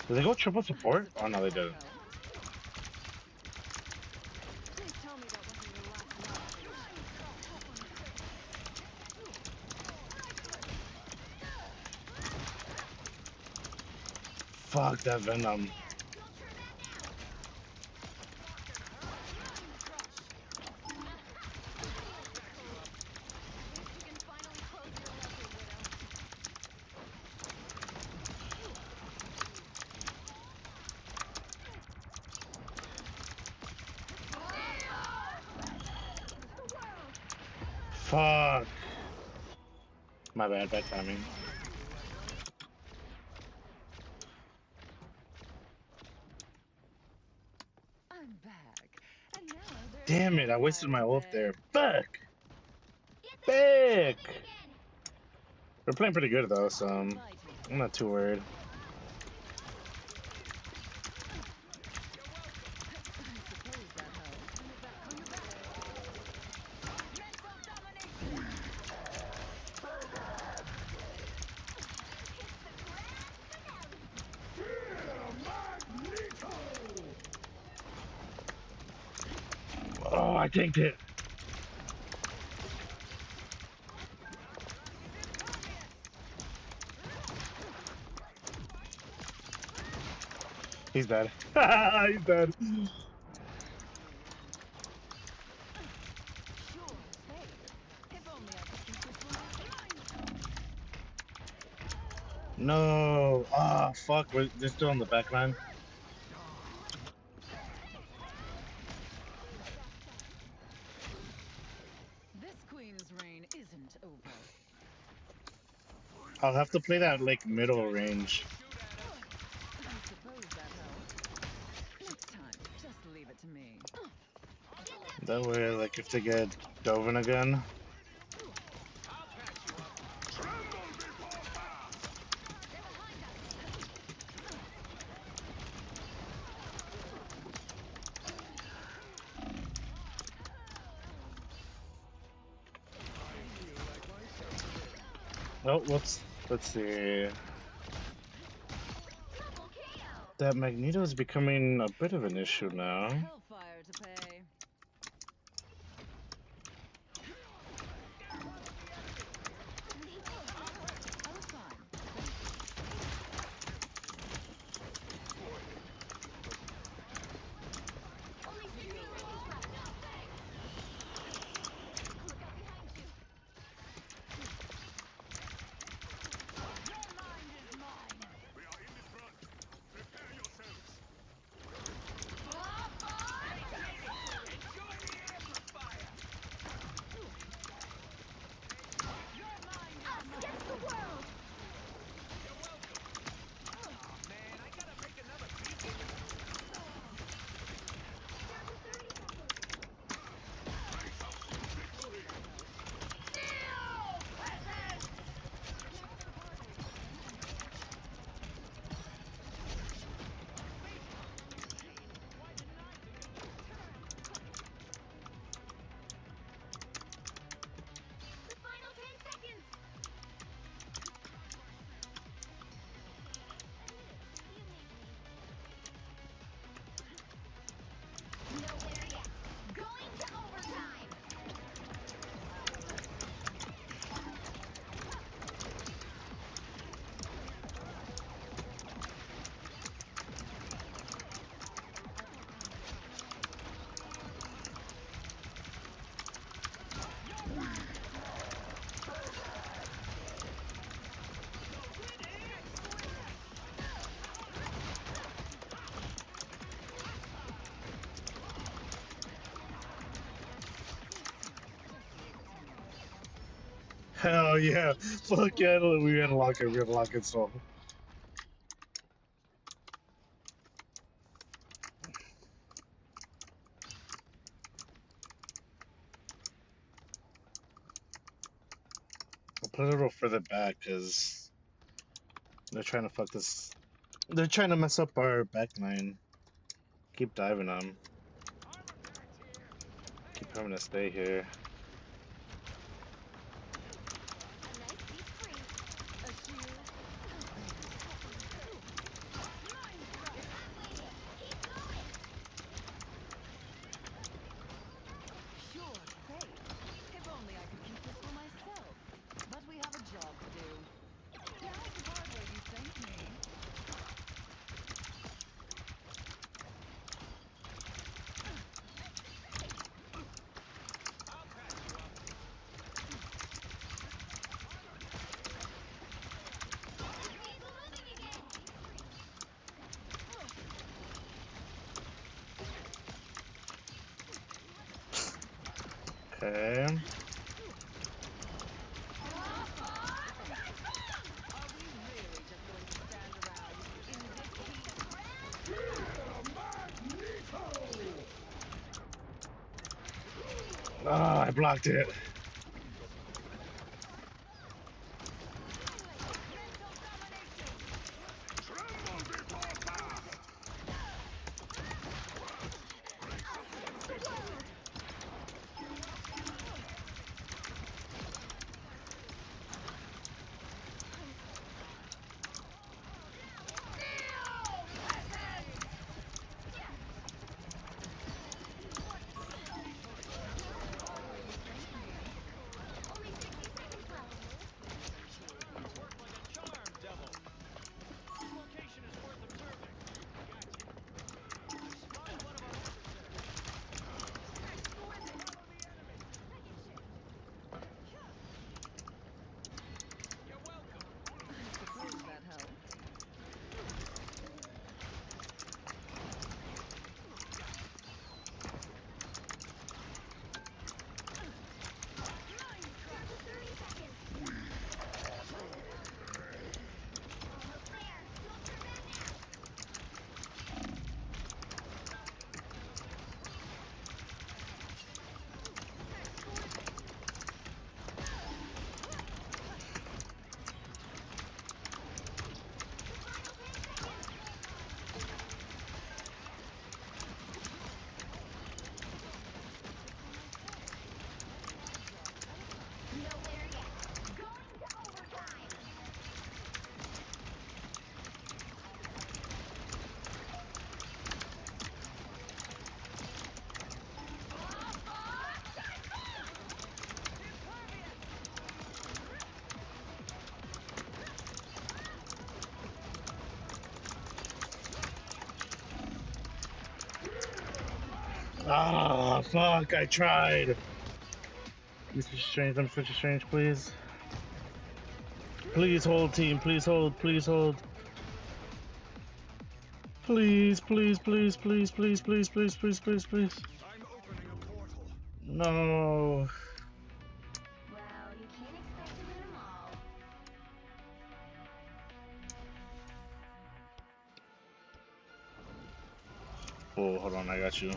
Did they go triple support? Oh, no, they Suppose that didn't. helped. Please tell me that wasn't your last Fuck that Venom. There. Don't turn back now. At least you can finally close your ledger, Widow. Fuck. My bad, bad timing. I'm back. And now there's Damn it, I wasted my Empire ult there. Bed. Fuck. Get that. Fuck. Something again. We're playing pretty good, though, so Inviting. I'm not too worried. I suppose that helped. Bring it back, bring it back. Mental domination. It's the grand finale. Oh, I tanked it. He's dead. He's dead. Sure, hey. If only I could keep this one offline. No. Ah, fuck. They're still on the back line. This queen's reign isn't over. I'll have to play that like middle range. I suppose that helps. Next time, just leave it to me. That way, like if they get Dovin again. I'll patch you up. Oh, let's see. Double KO. That Magneto is becoming a bit of an issue Now there's now. hellfire to pay. Oh, fine. Only 60 seconds left. Look out behind you. Your mind is mine. We are in the front. Prepare yourselves. Enjoy the amplifier. Your mind is Us against the world. You're welcome. Oh man, I gotta make another beacon. Down to 30 seconds. The final 10 seconds. You make me. Nowhere yet. Going to overtime. Hell yeah! Fuck yeah! We unlock it. We unlock it. So I'll put it a little further back because they're trying to fuck this. They're trying to mess up our back line. Keep diving them. Keep having to stay here. A nice deep freeze. A shield. Keep going. Pure fate. If only I could keep this for myself. But we have a job to do. Now's the part where you thank me. I'll patch you up. He's moving again. Okay. Are we really just going to stand around in this heat? Ah, I blocked it. Ah, fuck, I tried. Mr. Strange, I'm Mr. Strange, please. Please hold, team. Please hold. Please hold. Please, please, please, please, please, please, please, please, please, please. I'm opening a portal. No. Well, you can't expect to win them all. Oh, hold on, I got you.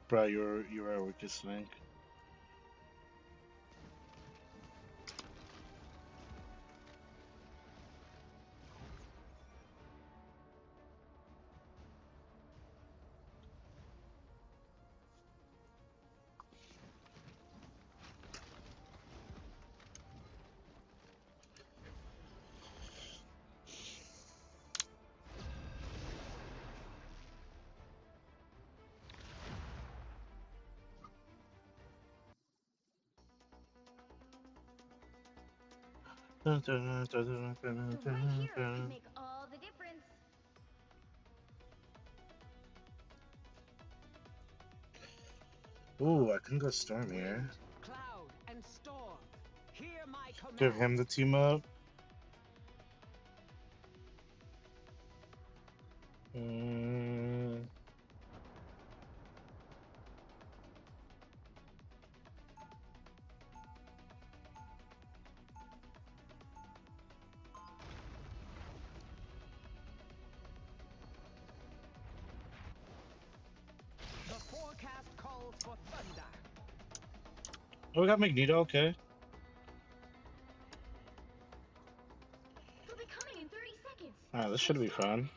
Bro, you're our weakest link. Dun, dun, dun, dun, dun, The right dun, hero could dun. make all the difference. Ooh, I can go Storm here. Wind, cloud, and storm. Hear my Give command. him the team up. Mm. The forecast calls for thunder. Oh, we got Magneto, okay. They'll be coming in 30 seconds. Alright, this Stay should be strong. fun.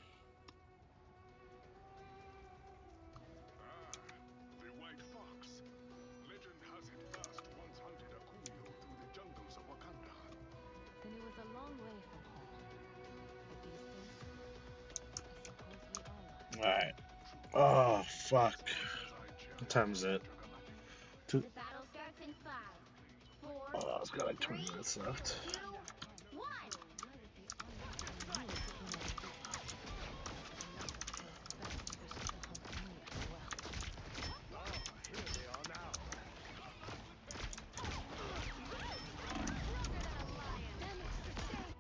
Ah, the White Fox. Legend has it Bast once hunted a Kumio through the jungles of Wakanda. Then it was a long way from home. But these days, I suppose we all are. Alright. True. Oh, fuck. As I What cherish time is it? intergalactic Two. The battle starts in 5, 4, Oh, it's got like 20 3, minutes left. 2, 1. Ah, here they are now.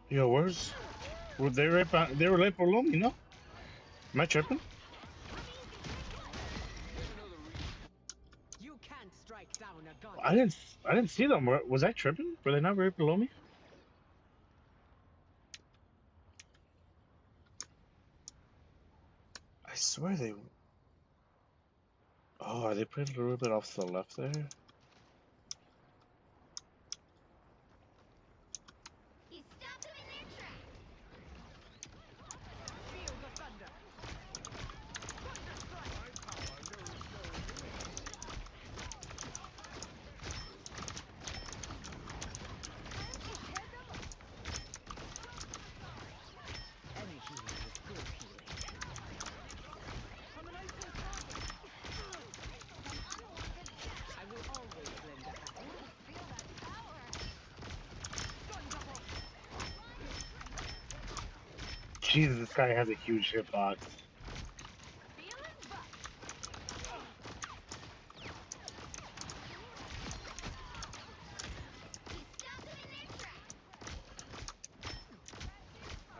Yo, where's? Were they right behind? They were right below me, no? Am I tripping? You can't strike down a god. I didn't see them. Was I tripping? Were they not right below me? I swear they. Oh, are they put a little bit off to the left there? He stopped them in their tracks. Feel the thunder. My power knows no limits. Any healing is good healing. I will always lend a hand. Feel that power. Jesus, this guy has a huge hitbox. Feeling buff. He stopped them in their tracks.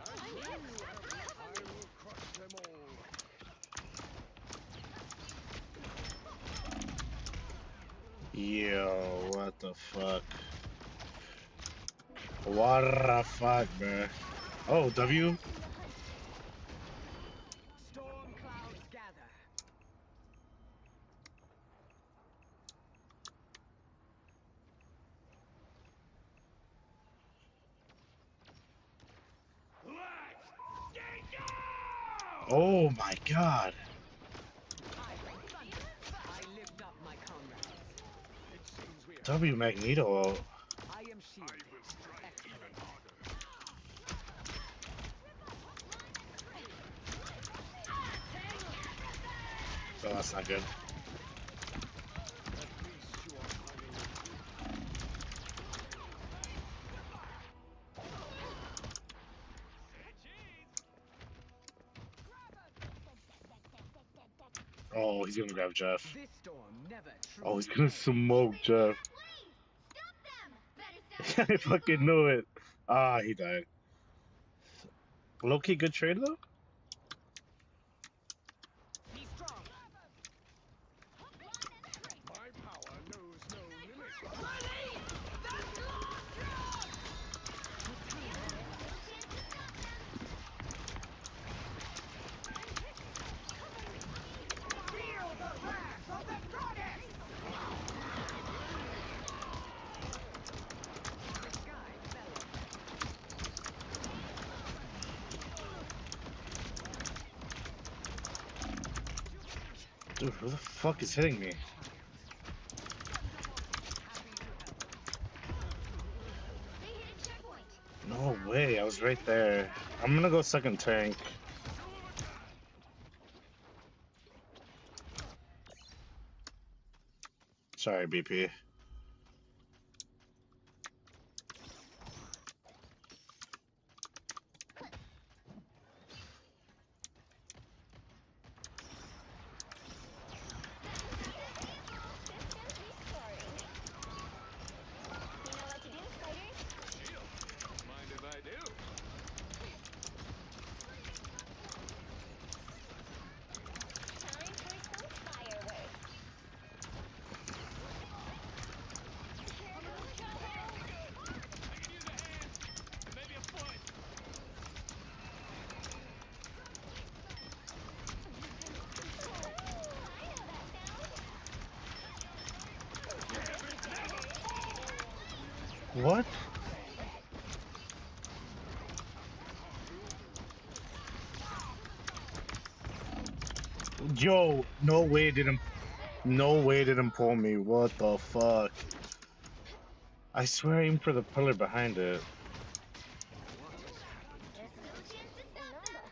As you have it, I will crush them all. Yo, what the fuck? What the fuck, bruh? Oh, W? Storm clouds gather. Oh my god. I am thunder. I lift up my comrades. It seems we have W Magneto out. I am shielded. I will strike even Excellent. harder. that's not good. At least you are finally. Oh, he's gonna grab Jeff. This storm never Oh, truly he's gonna ends. smoke Jeff. Please, stop them! Better stop I that fucking vehicle! knew it. Ah, he died. Low-key good trade though. Be strong. My power knows no limit. Feel the wrath of the goddess! The sky fell. Dude, who the fuck is hitting me? Happy to help. They hit a checkpoint. No way, I was right there. I'm gonna go second tank. Sorry, BP. You know what to do, Spider? Mind if I do? Time for some fireworks. Here goes trouble. I can use a hand. Maybe a foot. Ooh, I know that sound. What? Yo, no way didn't pull me. What the fuck? I swear I aimed for the pillar behind it. There's still a chance to stop them.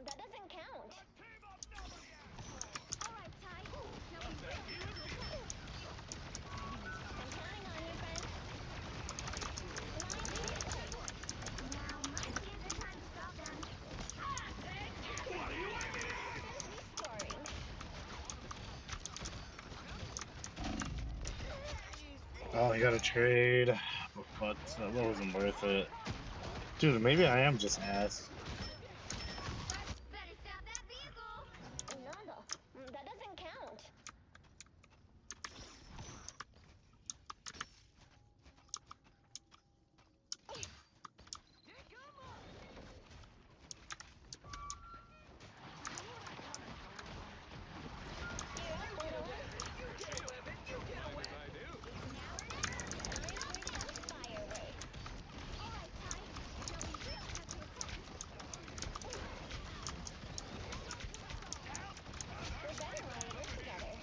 That doesn't count. All right, Ty. Now we really need to attack. I'm counting on you, friend. Now might be a good time to stop them. Scoring. Oh, I got a trade. Oh, fuck, that wasn't worth it. Dude, maybe I am just ass. Better stop that vehicle. No, that doesn't count. Mind if I do? Fireworks. All right, Ty. Now we really have to attack. We're better when we work together.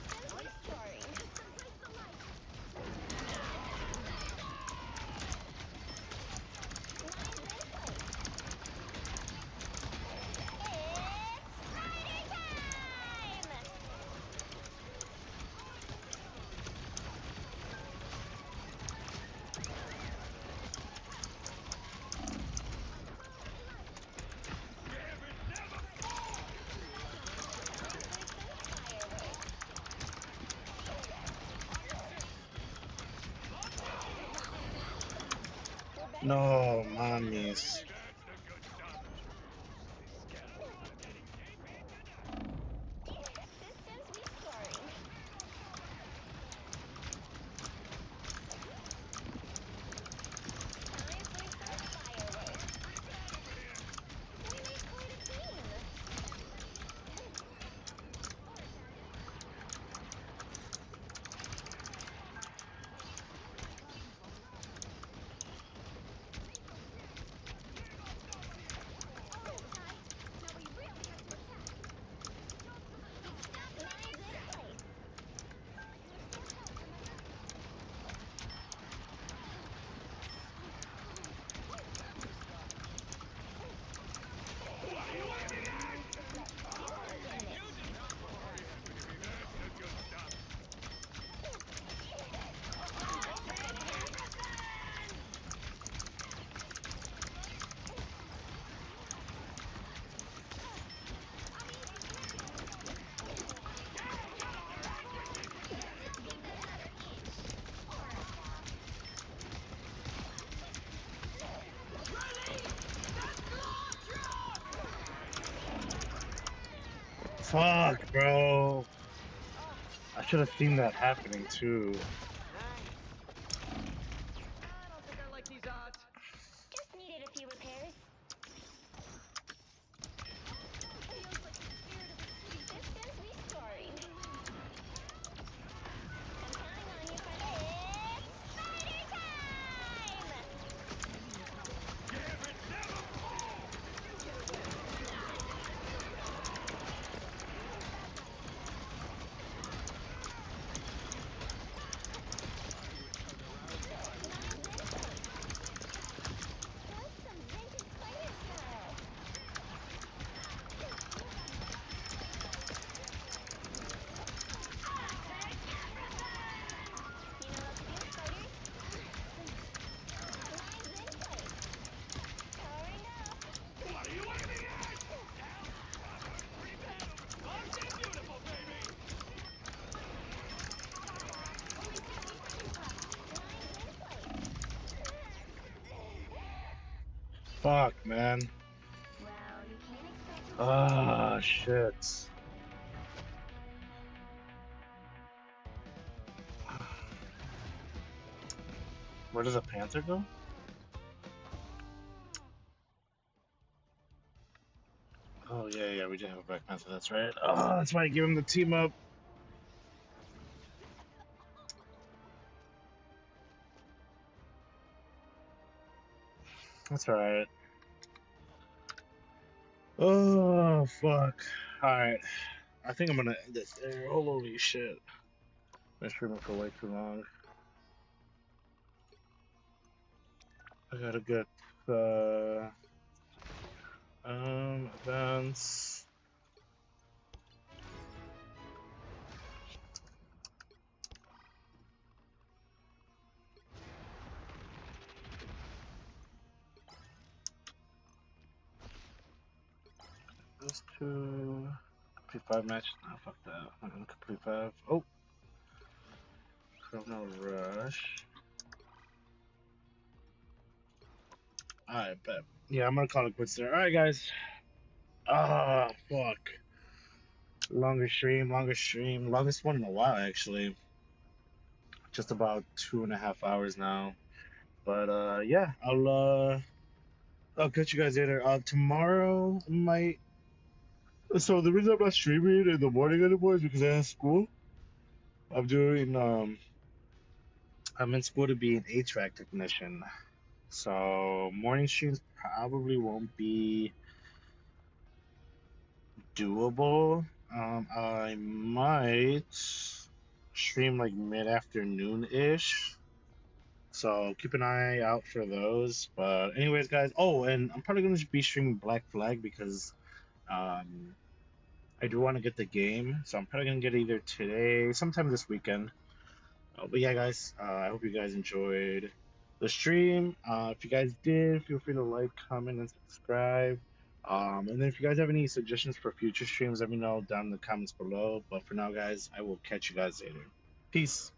Systems restoring. Replace the lights. Mine's in place. It's Spider time! No, mames. That's the good stuff. Systems restoring. Time for some fireworks. We make quite a team. Fuck, bro. Oh, I should have seen that happening too. nice. I don't think I like these odds. Just needed a few repairs. Feels like the spirit of the city. Systems restoring. I'm counting on you for this. Spider time! What's some vintage spider style? You know how to do spiders? Lines in place. Powering up. What are you aiming at? Lines in place. Fuck, man. Well, you can't expect to win Ah, shit. Where does the Panther go? Oh, yeah, we did have a Black Panther, that's right. Oh, that's why I gave him the team up. That's alright. Oh, fuck. Alright. I think I'm gonna end this there. Holy shit. Been streaming for way too long. I gotta get, events. Those two. Complete 5 matches. Nah, fuck that. I'm gonna complete 5. Oh! Chrono Rush. Alright, bet. Yeah, I'm gonna call it quits there. Alright, guys. Ah, fuck. Longest stream, longest one in a while, actually. Just about 2.5 hours now. But, yeah, I'll catch you guys later. Tomorrow, might. So, the reason I'm not streaming in the morning anymore is because I have school. I'm doing, I'm in school to be an HVAC technician. So morning streams probably won't be doable. I might stream like mid-afternoon ish. So keep an eye out for those. But anyways, guys. Oh, and I'm probably gonna be streaming Black Flag because um I do want to get the game. So I'm probably gonna get it either today, sometime this weekend. But yeah, guys, I hope you guys enjoyed the stream. If you guys did, feel free to like, comment, and subscribe. And then if you guys have any suggestions for future streams, let me know down in the comments below. But for now, guys, I will catch you guys later. Peace.